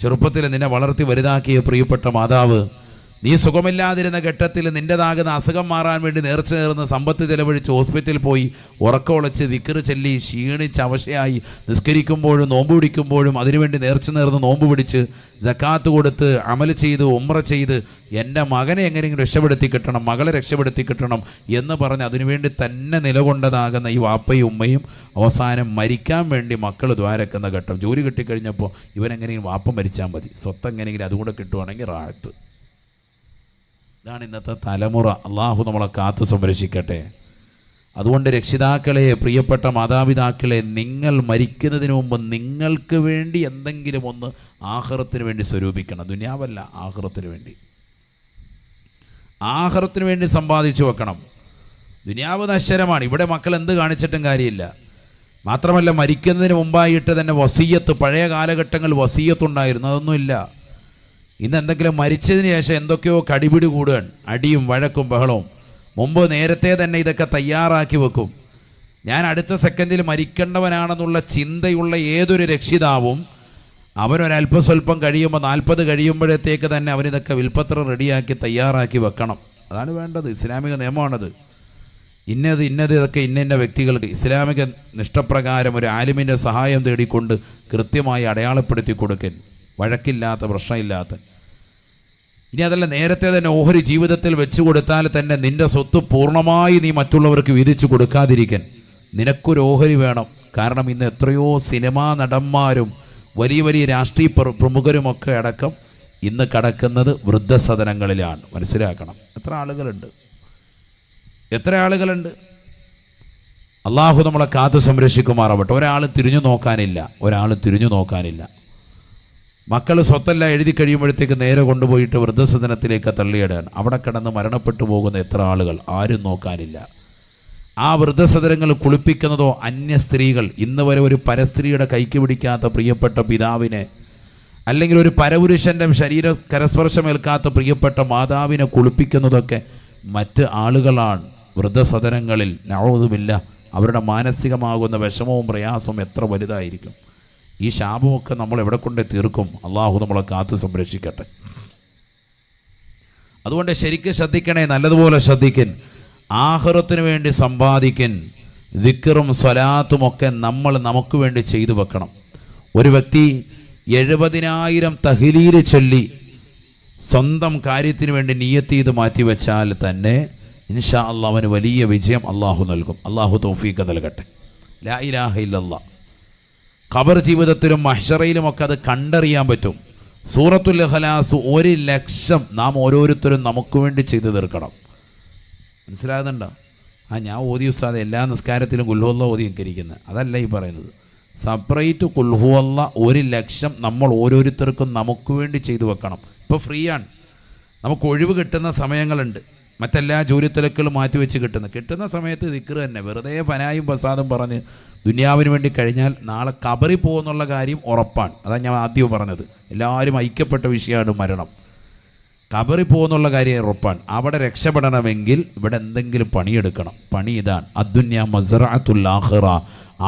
ചെറുപ്പത്തിൽ നിന്നെ വളർത്തി വലുതാക്കിയ പ്രിയപ്പെട്ട മാതാവ്, നീ സുഖമില്ലാതിരുന്ന ഘട്ടത്തിൽ നിൻ്റെതാകുന്ന അസുഖം മാറാൻ വേണ്ടി നേർച്ച നേർന്ന് സമ്പത്ത് ചെലവഴിച്ച് ഹോസ്പിറ്റലിൽ പോയി ഉറക്കമൊളച്ച് ദിക്റ് ചൊല്ലി ക്ഷീണിച്ച് അവശയായി നിസ്കരിക്കുമ്പോഴും നോമ്പ് പിടിക്കുമ്പോഴും അതിനുവേണ്ടി നേർച്ച നേർന്ന് നോമ്പ് പിടിച്ച് സക്കാത്ത് കൊടുത്ത് അമൽ ചെയ്ത് ഉംറ ചെയ്ത് എൻ്റെ മകനെ എങ്ങനെയെങ്കിലും രക്ഷപ്പെടുത്തി കിട്ടണം, മകളെ രക്ഷപ്പെടുത്തി കിട്ടണം എന്ന് പറഞ്ഞ് അതിനുവേണ്ടി തന്നെ നിലകൊണ്ടതാകുന്ന ഈ വാപ്പയും ഉമ്മയും അവസാനം മരിക്കാൻ വേണ്ടി മക്കൾ ദ്വാരക്കുന്ന ഘട്ടം. ജോലി കിട്ടിക്കഴിഞ്ഞപ്പോൾ ഇവനെങ്ങനെയും വാപ്പ മരിച്ചാൽ മതി, സ്വത്ത് എങ്ങനെയെങ്കിലും അതുകൂടെ കിട്ടുവാണെങ്കിൽ റാഹത്ത്. ഇതാണ് ഇന്നത്തെ തലമുറ. അള്ളാഹു നമ്മളെ കാത്തു സംരക്ഷിക്കട്ടെ. അതുകൊണ്ട് രക്ഷിതാക്കളെ, പ്രിയപ്പെട്ട മാതാപിതാക്കളെ, നിങ്ങൾ മരിക്കുന്നതിന് മുമ്പ് നിങ്ങൾക്ക് വേണ്ടി എന്തെങ്കിലും ഒന്ന് ആഖിറത്തിന് വേണ്ടി സ്വരൂപിക്കണം. ദുനിയാവല്ല, ആഖിറത്തിന് വേണ്ടി. ആഖിറത്തിന് വേണ്ടി സമ്പാദിച്ചു വെക്കണം. ദുനിയാവ് നശ്വരമാണ്. ഇവിടെ മക്കൾ എന്ത് കാണിച്ചിട്ടും കാര്യമില്ല. മാത്രമല്ല മരിക്കുന്നതിന് മുമ്പായിട്ട് തന്നെ വസിയ്യത്ത്, പഴയ കാലഘട്ടങ്ങളിൽ വസിയ്യത്തുണ്ടായിരുന്നു, അതൊന്നുമില്ല. ഇന്ന് എന്തെങ്കിലും മരിച്ചതിന് ശേഷം എന്തൊക്കെയോ കടിപിടി കൂടുകയാണ്, അടിയും വഴക്കും ബഹളവും. മുമ്പ് നേരത്തെ തന്നെ ഇതൊക്കെ തയ്യാറാക്കി വെക്കും. ഞാൻ അടുത്ത സെക്കൻഡിൽ മരിക്കേണ്ടവനാണെന്നുള്ള ചിന്തയുള്ള ഏതൊരു രക്ഷിതാവും അവനൊരല്പസ്വല്പം കഴിയുമ്പോൾ 40 കഴിയുമ്പോഴത്തേക്ക് തന്നെ അവനിതൊക്കെ വിൽപ്പത്രം റെഡിയാക്കി തയ്യാറാക്കി വെക്കണം. അതാണ് വേണ്ടത്. ഇസ്ലാമിക നിയമമാണത്. ഇന്നത് ഇതൊക്കെ ഇന്ന വ്യക്തികൾക്ക് ഇസ്ലാമിക നിഷ്ഠപ്രകാരം ഒരു ആലിമിൻ്റെ സഹായം തേടിക്കൊണ്ട് കൃത്യമായി അടയാളപ്പെടുത്തി കൊടുക്കൻ, വഴക്കില്ലാത്ത, പ്രശ്നമില്ലാത്ത. ഇനി അതല്ല, നേരത്തെ തന്നെ ഓഹരി ജീവിതത്തിൽ വെച്ചു കൊടുത്താൽ തന്നെ നിന്റെ സ്വത്ത് പൂർണ്ണമായി നീ മറ്റുള്ളവർക്ക് വീതിച്ചു കൊടുക്കാതിരിക്കാൻ നിനക്കൊരു ഓഹരി വേണം. കാരണം ഇന്ന് എത്രയോ സിനിമാ നടന്മാരും വലിയ വലിയ രാഷ്ട്രീയ പ്രമുഖരുമൊക്കെ അടക്കം ഇന്ന് കടക്കുന്നത് വൃദ്ധസദനങ്ങളിലാണ്. മനസ്സിലാക്കണം. എത്ര ആളുകളുണ്ട്. അള്ളാഹു നമ്മളെ കാത്തു സംരക്ഷിക്കുമാറാവട്ടെ. ഒരാൾ തിരിഞ്ഞു നോക്കാനില്ല. മക്കൾ സ്വത്തെല്ലാം എഴുതി കഴിയുമ്പോഴത്തേക്ക് നേരെ കൊണ്ടുപോയിട്ട് വൃദ്ധസദനത്തിലേക്ക് തള്ളിയിടാൻ. അവിടെ കിടന്ന് മരണപ്പെട്ടു പോകുന്ന എത്ര ആളുകൾ, ആരും നോക്കാനില്ല. ആ വൃദ്ധസദനങ്ങൾ കുളിപ്പിക്കുന്നതോ അന്യ സ്ത്രീകൾ. ഇന്ന് വരെ ഒരു പരസ്ത്രീയുടെ കൈക്ക് പിടിക്കാത്ത പ്രിയപ്പെട്ട പിതാവിനെ, അല്ലെങ്കിൽ ഒരു പരപുരുഷൻ്റെ ശരീര കരസ്പർശമേൽക്കാത്ത പ്രിയപ്പെട്ട മാതാവിനെ കുളിപ്പിക്കുന്നതൊക്കെ മറ്റ് ആളുകളാണ്. വൃദ്ധസദനങ്ങളിൽ നഊദുബില്ലാ, അവരുടെ മാനസികമാകുന്ന വിഷമവും പ്രയാസവും എത്ര വലുതായിരിക്കും. ഈ ശാപമൊക്കെ നമ്മൾ എവിടെ കൊണ്ട് തീർക്കും? അള്ളാഹു നമ്മളെ കാത്തു സംരക്ഷിക്കട്ടെ. അതുകൊണ്ട് ശരിക്കും ശ്രദ്ധിക്കണേ, നല്ലതുപോലെ ശ്രദ്ധിക്കൻ. ആഖിറത്തിന് വേണ്ടി സമ്പാദിക്കൻ. ദിക്റും സ്വലാത്തും ഒക്കെ നമ്മൾ നമുക്ക് വേണ്ടി ചെയ്തു വെക്കണം. ഒരു വ്യക്തി 70,000 തഹ്ലീല് ചൊല്ലി സ്വന്തം കാര്യത്തിന് വേണ്ടി നിയ്യത്ത് ചെയ്ത് മാറ്റിവെച്ചാൽ തന്നെ ഇൻഷാ അല്ലാഹ് അവന് വലിയ വിജയം അള്ളാഹു നൽകും. അള്ളാഹു തൗഫീഖ് നൽകട്ടെ. ലാ ഇലാഹ ഇല്ലല്ലാഹ്. ഖബർ ജീവിതത്തിലും മഹ്ശറയിലുമൊക്കെ അത് കണ്ടറിയാൻ പറ്റും. സൂറത്തുൽ ഇഖ്ലാസ് 1,00,000 നാം ഓരോരുത്തരും നമുക്ക് വേണ്ടി ചെയ്തു തീർക്കണം. മനസ്സിലാകുന്നുണ്ടോ? ഞാൻ ഓതി ഉസ്താദ് എല്ലാ നിസ്കാരത്തിലും ഖുൽഹുവല്ലാ ഓതി നിൽക്കരിക്കുന്നത്, അതല്ല ഈ പറയുന്നത്. സെപ്പറേറ്റ് ഖുൽഹുവല്ലാ 1,00,000 നമ്മൾ ഓരോരുത്തർക്കും നമുക്ക് വേണ്ടി ചെയ്തു വെക്കണം. ഇപ്പോൾ ഫ്രീ ആണ്, നമുക്ക് ഒഴിവ് കിട്ടുന്ന സമയങ്ങളുണ്ട്. മറ്റെല്ലാ ജോലി തിരക്കുകളും മാറ്റിവെച്ച് കിട്ടുന്ന സമയത്ത് ദിക്ർ തന്നെ. വെറുതെ ഫനായും ഫസാദും പറഞ്ഞ് ദുനിയാവിന് വേണ്ടി കഴിഞ്ഞാൽ നാളെ ഖബറിൽ പോകുന്നുള്ള കാര്യം ഉറപ്പാണ്. അതാണ് ഞാൻ ആദ്യം പറഞ്ഞത്. എല്ലാവരും ഐക്യപ്പെട്ട വിഷയമാണ് മരണം. ഖബറിൽ പോകുന്നുള്ള കാര്യം ഉറപ്പാണ്. അവിടെ രക്ഷപ്പെടണമെങ്കിൽ ഇവിടെ എന്തെങ്കിലും പണിയെടുക്കണം. പണി ഇതാണ്, അദ്ദുന്യ മസ്റഅത്തുൽ ആഖിറ,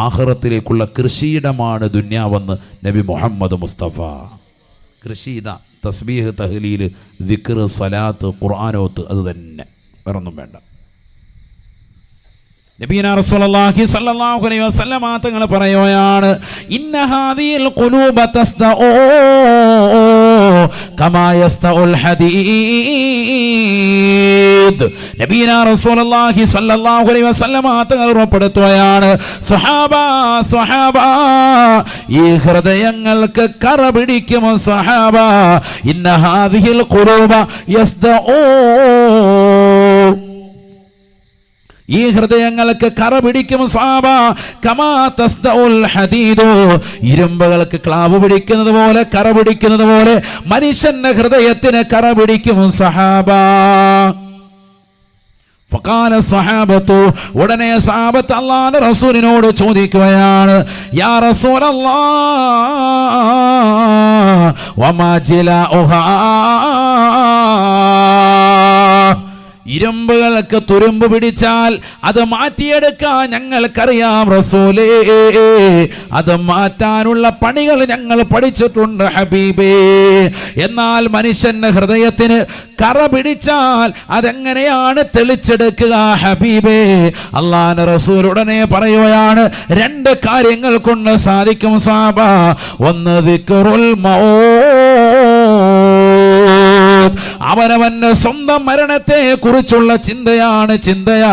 ആഖിറത്തിലേക്കുള്ള കൃഷിയിടമാണ് ദുന്യാവെന്ന് നബി മുഹമ്മദ് മുസ്തഫ. കൃഷി ഇതാ, തസ്ബീഹ്, തഹ്ലീൽ, ദിക്ർ, സലാത്ത്, ഖുർആനോത്ത്, അത് തന്നെ, വേറൊന്നും വേണ്ട. നബിയനാ റസൂലുള്ളാഹി സ്വല്ലല്ലാഹു അലൈഹി വസല്ലം തങ്ങൾ പറയുകയാണ്, ഇന്ന ഹാദിൽ ഖുലൂബ തസ്തഉ കമാ യസ്തഉൽ ഹദീദ്. നബിയനാ റസൂലുള്ളാഹി സ്വല്ലല്ലാഹു അലൈഹി വസല്ലം തങ്ങൾ ഉറപ്പെടുത്തുകയാണ്, സ്വഹാബ, ഈ ഹൃദയങ്ങൾക്ക് കറ പിടിക്കും സ്വഹാബ. ഇന്ന ഹാദിൽ ഖുലൂബ യസ്തഉ, ഈ ഹൃദയങ്ങൾക്ക് കറ പിടിക്കും സ്വഹാബ കമാ തസ്തഉൽ ഹദീദു, ഇരുമ്പുകൾക്ക് ക്ലാവ് പിടിക്കുന്നത് പോലെ, കറ പിടിക്കുന്നത് പോലെ മനുഷ്യന്റെ ഹൃദയത്തിന് കറ പിടിക്കും സ്വഹാബ. ഫഖാല സ്വഹാബത്തു, ഉടനെ സ്വഹാബത്ത് അല്ലാഹുവിന്റെ റസൂലിനോട് ചോദിക്കുകയാണ്, യാ റസൂലല്ലാഹ് വമാ ജിലാഉഹാ, ഇരുമ്പുകൾക്ക് തുരുമ്പ് പിടിച്ചാൽ അത് മാറ്റിയെടുക്കാൻ ഞങ്ങൾക്കറിയാം റസൂലേ, അത് മാറ്റാനുള്ള പണികൾ ഞങ്ങൾ പഠിച്ചിട്ടുണ്ട് ഹബീബേ. എന്നാൽ മനുഷ്യന്റെ ഹൃദയത്തിന് കറ പിടിച്ചാൽ അതെങ്ങനെയാണ് തെളിച്ചെടുക്കുക ഹബീബേ? അല്ലാഹുവിന്റെ റസൂൽ ഉടനെ പറയുകയാണ്, രണ്ട് കാര്യങ്ങൾ കൊണ്ട് സാധിക്കും സാബ. ഒന്ന് ദിക്റുൽ മൗത്ത്, അവനവന്റെ സ്വന്തം മരണത്തെ കുറിച്ചുള്ള ചിന്തയാ.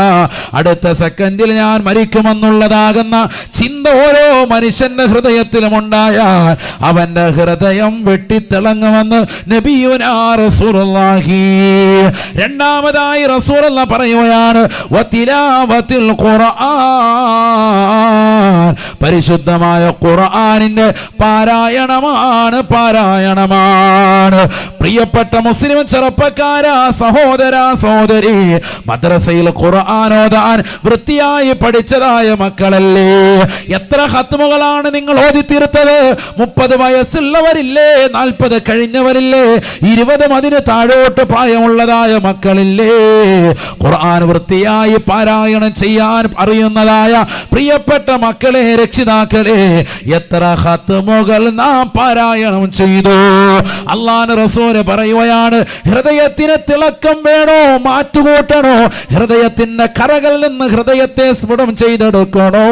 അടുത്ത സെക്കൻഡിൽ ഞാൻ മരിക്കുമെന്നുള്ളതാകുന്ന ചിന്ത ഓരോ മനുഷ്യന്റെ ഹൃദയത്തിലും ഉണ്ടായാൽ അവന്റെ ഹൃദയം വെട്ടിത്തിളങ്ങുമെന്ന് നബിയുനാ റസൂലുള്ളാഹി. രണ്ടാമതായി റസൂലുള്ള പറയുകയാണ്, വതിലാവത്തിൽ ഖുർആൻ, പരിശുദ്ധമായ ഖുർആനിന്റെ പാരായണമാണ്. പ്രിയപ്പെട്ട മുസ്ലിം ചെറുപ്പക്കാരാ, സഹോദരാ സഹോദരി, മദ്രസയിൽ ഖുർആൻ ഓതാൻ വൃത്തിയായി പഠിച്ചതായ മക്കളല്ലേ? എത്ര ഖത്മുകളാണ് നിങ്ങൾ ഓതി തീർത്തത്? 30 വയസ്സുള്ളവരില്ലേ? 40 കഴിഞ്ഞവരില്ലേ? 20 അതിന് താഴോട്ട് പ്രായമുള്ളതായ മക്കളില്ലേ? ഖുർആൻ വൃത്തിയായി പാരായണം ചെയ്യാൻ അറിയുന്നതായ പ്രിയപ്പെട്ട മക്കളെ, രക്ഷിതാക്കളെ, എത്ര ഖത്മുകൾ നാം പാരായണം ചെയ്തു? അല്ലാഹുവിന്റെ റസൂൽ പറയുകയാണ്, ഹൃദയത്തിന് തിളക്കം വേണോ, മാറ്റുകൂട്ടണോ? ഹൃദയത്തിന്റെ കറകളിൽ നിന്ന് ഹൃദയത്തെ സ്ഫുടം ചെയ്തെടുക്കണോ?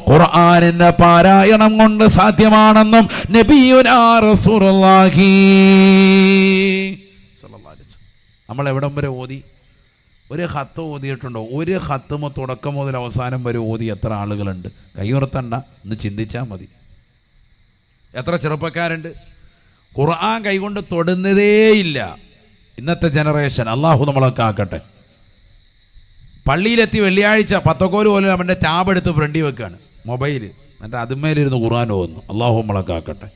ഖുർആനിന്റെ പാരായണം കൊണ്ട് സാധ്യമാണെന്നും നബിയുനാ റസൂലുള്ളാഹി സ്വല്ലല്ലാഹു അലൈഹി വസല്ലം. നമ്മൾ എവിടം വരെ ഓതി? ഒരു ഖത്ത് ഓതിയിട്ടുണ്ടോ? ഒരു ഖത്തുമ തുടക്കം മുതൽ അവസാനം വരെ ഓതി എത്ര ആളുകളുണ്ട്? കൈയുറത്തണ്ട, ഒന്ന് ചിന്തിച്ചാൽ മതി. എത്ര ചെറുപ്പക്കാരുണ്ട് ഖുർആൻ കൈകൊണ്ട് തൊടുന്നതേയില്ല? ഇന്നത്തെ ജനറേഷൻ, അള്ളാഹു നമ്മളൊക്കെ ആക്കട്ടെ. പള്ളിയിലെത്തി വെള്ളിയാഴ്ച 10 കോല് പോലും അവൻ്റെ ടാബ് എടുത്ത് ഫ്രണ്ടിൽ വെക്കുകയാണ്, മൊബൈല്, എന്നിട്ട് അതുമേലിരുന്ന് ഖുർആൻ ഓതുന്നു. അള്ളാഹു നമ്മളൊക്കെ ആക്കട്ടെ.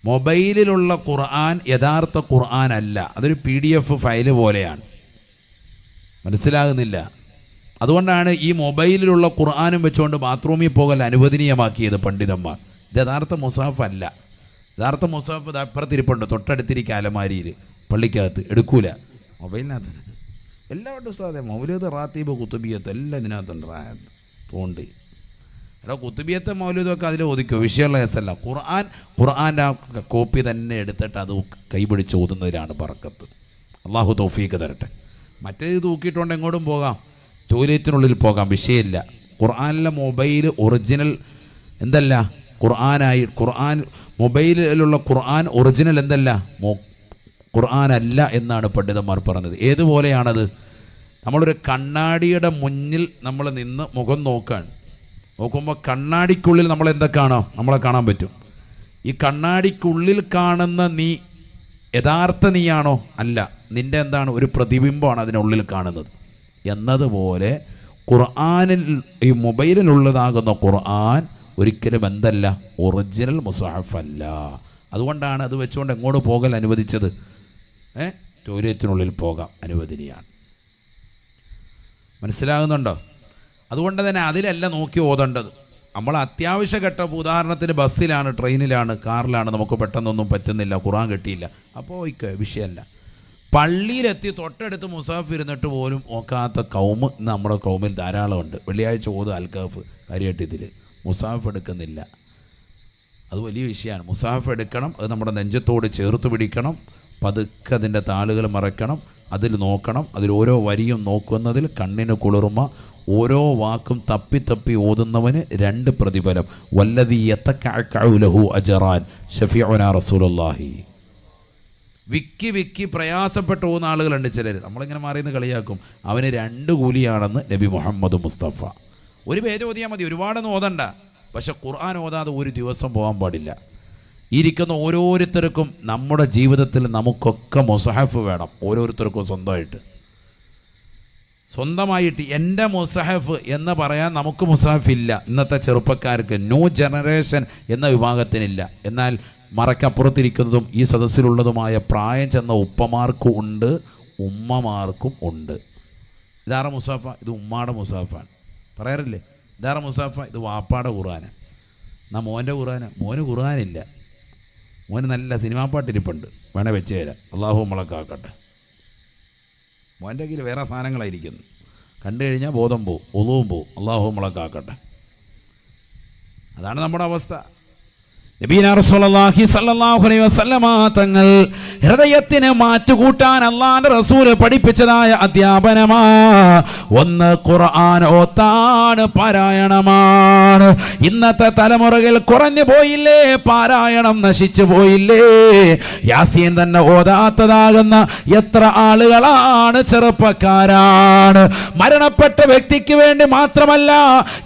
മൊബൈലിലുള്ള ഖുർആൻ യഥാർത്ഥ ഖുർആൻ അല്ല, അതൊരു PDF ഫയല് പോലെയാണ്. മനസ്സിലാകുന്നില്ല. അതുകൊണ്ടാണ് ഈ മൊബൈലിലുള്ള ഖുർആനും വെച്ചുകൊണ്ട് ബാത്റൂമിൽ പോകൽ അനുവദനീയമാക്കിയത് പണ്ഡിതന്മാർ. ഇത് യഥാർത്ഥ മുസാഫ് അല്ല. യഥാർത്ഥ മുസാഫ് അപ്പുറത്തിരിപ്പുണ്ട്, തൊട്ടടുത്തിരിക്കുക അലമാരിയിൽ, പള്ളിക്കകത്ത് എടുക്കൂല. മൊബൈലിനകത്ത് എല്ലാവരുടെ സാധനം മൗലൂദ്, റാത്തീബ്, കുത്തുബിയത്ത് എല്ലാം ഇതിനകത്തുണ്ട്. പോണ്ട് എടാ, കുത്തുബിയത്തെ മൗലൂദൊക്കെ അതിൽ ഒതുക്കോ, വിഷയമുള്ള കേസല്ല. ഖുർആൻ്റെ ആ കോപ്പി തന്നെ എടുത്തിട്ട് അത് കൈപിടിച്ച് ഓതുന്നതിലാണ് ബർക്കത്ത്. അള്ളാഹു തൗഫീക്ക് തരട്ടെ. മറ്റേത് തൂക്കിയിട്ടുണ്ട് എങ്ങോട്ടും പോകാം, ടോയ്ലറ്റിനുള്ളിൽ പോകാം, വിഷയമില്ല. ഖുർആനിലെ മൊബൈൽ ഒറിജിനൽ എന്തല്ല, ഖുർആൻ മൊബൈലിലുള്ള ഖുർആൻ ഒറിജിനൽ എന്തല്ല, ഖുർആൻ അല്ല എന്നാണ് പണ്ഡിതന്മാർ പറഞ്ഞത്. ഏതുപോലെയാണത്? നമ്മളൊരു കണ്ണാടിയുടെ മുന്നിൽ നമ്മൾ നിന്ന് മുഖം നോക്കുമ്പോൾ കണ്ണാടിക്കുള്ളിൽ നമ്മൾ എന്തൊക്കെയാണോ നമ്മളെ കാണാൻ പറ്റും. ഈ കണ്ണാടിക്കുള്ളിൽ കാണുന്ന നീ യഥാർത്ഥ നീയാണോ? അല്ല, നിൻ്റെ എന്താണ്, ഒരു പ്രതിബിംബമാണ് അതിനുള്ളിൽ കാണുന്നത്. എന്നതുപോലെ ഖുർആനിൽ, ഈ മൊബൈലിലുള്ളതാകുന്ന ഖുർആൻ ഒരിക്കലും എന്തല്ല, ഒറിജിനൽ മുസാഹഫ് അല്ല. അതുകൊണ്ടാണ് അത് വെച്ചുകൊണ്ട് എങ്ങോട്ട് പോകൽ അനുവദിച്ചത്? ടോയ്ലറ്റിനുള്ളിൽ പോകാം, അനുവദനീയാണ്. മനസ്സിലാകുന്നുണ്ടോ? അതുകൊണ്ട് തന്നെ അതിലല്ല നോക്കി ഓതേണ്ടത്. നമ്മൾ അത്യാവശ്യ ഘട്ടം, ഉദാഹരണത്തിന് ബസ്സിലാണ്, ട്രെയിനിലാണ്, കാറിലാണ്, നമുക്ക് പെട്ടെന്നൊന്നും പറ്റുന്നില്ല, ഖുർആൻ കിട്ടിയില്ല, അപ്പോൾ വിഷയമല്ല. പള്ളിയിലെത്തി തൊട്ടടുത്ത് മുസാഫ് ഇരുന്നിട്ട് പോലും നോക്കാത്ത കൗമ് നമ്മുടെ കൗമിൽ ധാരാളമുണ്ട്. വെള്ളിയാഴ്ച ഓത് അൽക്കാഫ് കാര്യമായിട്ട് ഇതിൽ മുസാഫ് എടുക്കുന്നില്ല. അത് വലിയ വിഷയമാണ്. മുസാഫ് എടുക്കണം, അത് നമ്മുടെ നെഞ്ചത്തോട് ചേർത്ത് പിടിക്കണം, പതുക്കെ അതിൻ്റെ താളുകൾ മറക്കണം, അതിൽ നോക്കണം, അതിൽ ഓരോ വരിയും നോക്കുന്നതിൽ കണ്ണിന് കുളിർമ, ഓരോ വാക്കും തപ്പി ഓതുന്നവന് 2 പ്രതിഫലം. വല്ലദീ യതകഅഉ ലഹു അജ്റാൻ ശഫീഉനാ റസൂലുള്ളാഹി. വിക്കി പ്രയാസപ്പെട്ട് പോകുന്ന ആളുകളുണ്ട് ചിലർ, നമ്മളിങ്ങനെ മാറിയെന്ന് കളിയാക്കും. അവന് 2 കൂലിയാണെന്ന് നബി മുഹമ്മദ് മുസ്തഫ. ഒരു പേജ് ഓതിയാൽ മതി, ഒരുപാടൊന്നും ഓതണ്ട. പക്ഷെ ഖുർആൻ ഓതാതെ ഒരു ദിവസം പോകാൻ പാടില്ല. ഇരിക്കുന്ന ഓരോരുത്തർക്കും നമ്മുടെ ജീവിതത്തിൽ നമുക്കൊക്കെ മുസഹഫ് വേണം. ഓരോരുത്തർക്കും സ്വന്തമായിട്ട് എൻ്റെ മുസഹഫ് എന്ന് പറയാൻ നമുക്ക് മുസഹഫ് ഇല്ല. ഇന്നത്തെ ചെറുപ്പക്കാർക്ക്, ന്യൂ ജനറേഷൻ എന്ന വിഭാഗത്തിനില്ല. എന്നാൽ മറക്കപ്പുറത്തിരിക്കുന്നതും ഈ സദസ്സിലുള്ളതുമായ പ്രായം ചെന്ന ഉപ്പമാർക്കും ഉണ്ട്, ഉമ്മമാർക്കും ഉണ്ട്. ഇതാറ മുസാഫ, ഇത് ഉമ്മാടെ മുസാഫാണ്. പറയാറില്ലേ, ഇതാറ മുസാഫ, ഇത് വാപ്പാടെ ഖുർആനാണ്. എന്നാൽ മോൻ്റെ ഖുർആന്, മോന് ഖുർആനില്ല, മോന് നല്ല സിനിമാ പാട്ടിരിപ്പുണ്ട്, വേണേൽ വെച്ച് തരാം. അള്ളാഹു നമ്മളൊക്കെ ആക്കട്ടെ. മോൻ്റെ കയ്യിൽ വേറെ സാധനങ്ങളായിരിക്കുന്നു. കണ്ടു കഴിഞ്ഞാൽ ബോധം പോവും, ഒളുവും പോവും. അള്ളാഹു മുളക്കാക്കട്ടെ. അതാണ് നമ്മുടെ അവസ്ഥ. നബീന റസൂലുള്ളാഹി സ്വല്ലല്ലാഹു അലൈഹി വസല്ലമ തങ്ങൾ ഹൃദയത്തിന് മാറ്റുകൂട്ടാൻ അല്ലാഹുവിന്റെ റസൂൽ പഠിപ്പിച്ചതായ അധ്യാപനമാ ഒന്ന് ഖുർആൻ ഓതാൻ പാരായണമാണ്. ഇന്നത്തെ തലമുറകൾ കുറഞ്ഞു പോയില്ലേ, പാരായണം നശിച്ചു പോയില്ലേ. യാസീൻ തന്നെ ഓതാത്തതാകുന്ന എത്ര ആളുകളാണ്, ചെറുപ്പക്കാരാണ്. മരണപ്പെട്ട വ്യക്തിക്ക് വേണ്ടി മാത്രമല്ല,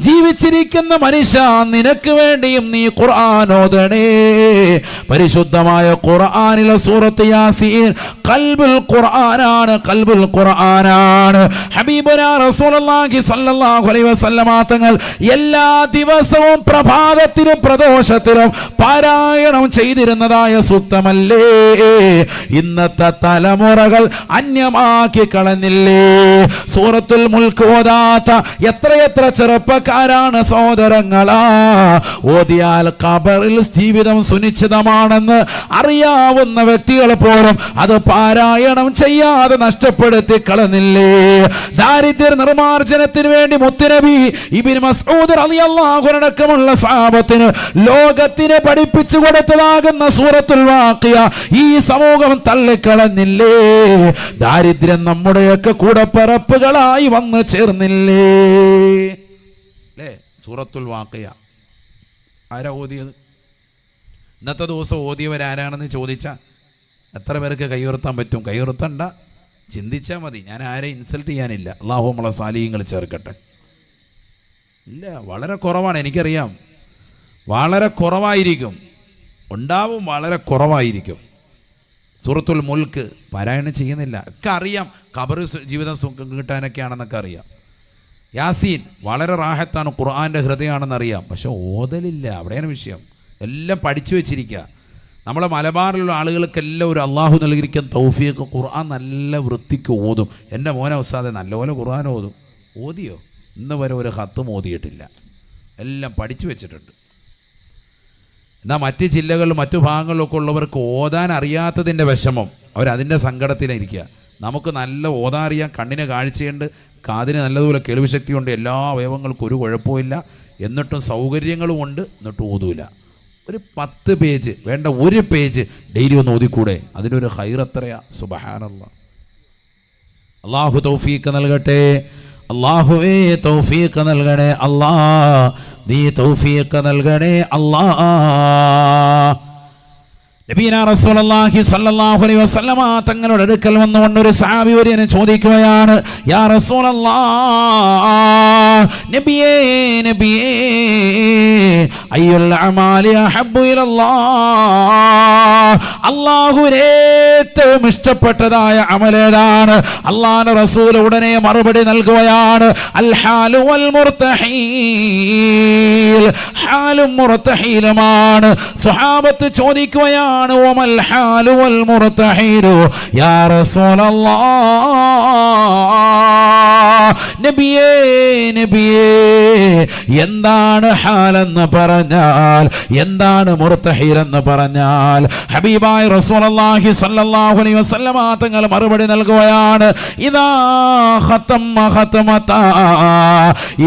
ജീവിച്ചിരിക്കുന്ന മനുഷ്യ നിനക്ക് വേണ്ടിയും നീ ഖുർആൻ ഓത. പരിശുദ്ധമായ ഖുർആനിലെ സൂറത്ത് യാസീൻ ഖൽബുൽ ഖുർആനാണ്, ഖൽബുൽ ഖുർആനാണ്. ഹബീബുനാ റസൂലുള്ളാഹി സ്വല്ലല്ലാഹു അലൈഹി വസല്ലമ തങ്ങൾ എല്ലാ ദിവസവും പ്രഭാതത്തിലും പ്രദോഷത്തിലും പാരായണം ചെയ്തിരുന്നതായ സൂക്തമല്ലേ ഇന്നത്തെ തലമുറകൾ അന്യമാക്കി കളഞ്ഞില്ലേ? സൂറത്തുൽ മുൽക്ക് ഓതാത്ത എത്രയെത്ര ചെറുപ്പക്കാരാണ് സഹോദരങ്ങളാ. ഓതിയാൽ ഖബറിൽ ജീവിതം സുനിശ്ചിതമാണെന്ന് അറിയാവുന്ന വ്യക്തികൾ പോലും അത് പാരായണം ചെയ്യാതെ നഷ്ടപ്പെടുത്തി കളഞ്ഞില്ലേ? ദാരിദ്ര്യ നിർമാർജനത്തിന് വേണ്ടി മുത്തുനബി ഇബ്നു മസ്ഊദ് റളിയല്ലാഹു അൻഹു അടക്കമുള്ള സ്വഹാബത്തിന് ലോകത്തിന് പഠിപ്പിച്ചു കൊടുത്തതാകുന്ന സൂറത്തുൽ വാഖിയ ഈ സമൂഹം തള്ളിക്കളഞ്ഞില്ലേ? ദാരിദ്ര്യം നമ്മുടെയൊക്കെ കൂടപ്പിറപ്പുകളായി വന്നു ചേർന്നില്ലേ? അല്ലേ? സൂറത്തുൽ വാഖിയ ആരാ ഓതിയത്? ഇന്നത്തെ ദിവസം ഓതിയവരാരാണെന്ന് ചോദിച്ചാൽ എത്ര പേർക്ക് കൈയുയർത്താൻ പറ്റും? കൈയുയർത്തണ്ട, ചിന്തിച്ചാൽ മതി. ഞാൻ ആരെയും ഇൻസൾട്ട് ചെയ്യാനില്ല. അല്ലാഹു നമ്മളെ സാലിഹ്യങ്ങൾ ചേർക്കട്ടെ. ഇല്ല, വളരെ കുറവാണ്. എനിക്കറിയാം, വളരെ കുറവായിരിക്കും, ഉണ്ടാവും, വളരെ കുറവായിരിക്കും. സൂറത്തുൽ മുൽക്ക് പാരായണം ചെയ്യുന്നില്ല. ഒക്കെ അറിയാം, ഖബർ ജീവിതം കിട്ടാനൊക്കെയാണെന്നൊക്കെ അറിയാം. യാസീൻ വളരെ റാഹത്താണ്, ഖുർആൻ്റെ ഹൃദയമാണെന്നറിയാം. പക്ഷെ ഓതലില്ല, അവിടെയാണ് വിഷയം. എല്ലാം പഠിച്ചു വെച്ചിരിക്കുക. നമ്മളെ മലബാറിലുള്ള ആളുകൾക്കെല്ലാം ഒരു അള്ളാഹു നൽകിയിരിക്കുന്ന തൗഫീഖ്, ഖുർആൻ നല്ല വൃത്തിക്ക് ഓതും. എൻ്റെ മോനെ ഉസ്താദെ നല്ലപോലെ ഖുർആൻ ഓതും. ഓതിയോ? ഇന്ന് വരെ ഒരു ഖത്തും ഓതിയിട്ടില്ല. എല്ലാം പഠിച്ചു വെച്ചിട്ടുണ്ട്. എന്നാൽ മറ്റ് ജില്ലകളിലും മറ്റു ഭാഗങ്ങളിലൊക്കെ ഉള്ളവർക്ക് ഓതാൻ അറിയാത്തതിൻ്റെ വിഷമം, അവരതിൻ്റെ സങ്കടത്തിലിരിക്കുക. നമുക്ക് നല്ല ഓതാൻ അറിയാം, കണ്ണിന് കാഴ്ചയുണ്ട്, കാതിന് നല്ലതുപോലെ കേൾവി ശക്തിയുണ്ട്, എല്ലാ അവയവങ്ങൾക്കും ഒരു കുഴപ്പമില്ല, എന്നിട്ടും സൗകര്യങ്ങളും ഉണ്ട്, എന്നിട്ടും ഓതൂല. ഒരു 10 പേജ് വേണ്ട, ഒരു പേജ് ഡെയിലി ഒന്ന് ഓതിക്കൂടെ? അതിനൊരു ഖൈർ എത്രയാ! സുബ്ഹാനല്ലാഹ്. അല്ലാഹു തൗഫീഖ് നൽകട്ടെ. അല്ലാഹുവേ തൗഫീഖ് നൽകണേ അല്ലാ, നീ തൗഫീഖ് നൽകണേ അല്ലാ. നബീന റസൂലുള്ളാഹി സ്വല്ലല്ലാഹു അലൈഹി വസല്ലമ തങ്ങളുടെ അടുക്കൽ വന്നുകൊണ്ട് ഒരു സഹാബി ഒരിനെ ചോദിക്കുകയാണ്, യാ റസൂലല്ലാഹ്, നബിയേ നബിയേ, അയ്യുൽ അമാലി അഹബ്ബു ഇലല്ലാഹ്, അല്ലാഹുവിന് ഏറ്റവും ഇഷ്ടപ്പെട്ടതായ അമലേതാണ്? അല്ലാഹുവിന്റെ റസൂൽ ഉടനെ മറുപടി നൽകുകയാണ്, അൽ ഹാലു വൽ മുർതഹീൽ, ഹാലും മുർതഹീലുമാണ്. സ്വഹാബത്ത് ചോദിക്കുകയാണ്, വമൽ ഹാലു വൽ മുർതഹീലു യാ റസൂലല്ലാഹ്, നബിയേ നബിയേ, എന്താണ് ഹാലെന്ന് പറഞ്ഞാൽ, എന്താണ് മുർതഹീൽ എന്ന് പറഞ്ഞാൽ? ഹബീബായ റസൂലുള്ളാഹി സ്വല്ലല്ലാഹു അലൈഹി വസല്ലമ തങ്ങൾ മറുപടി നൽകുകയാണ്, ഇദാ ഖതമ ഖതമത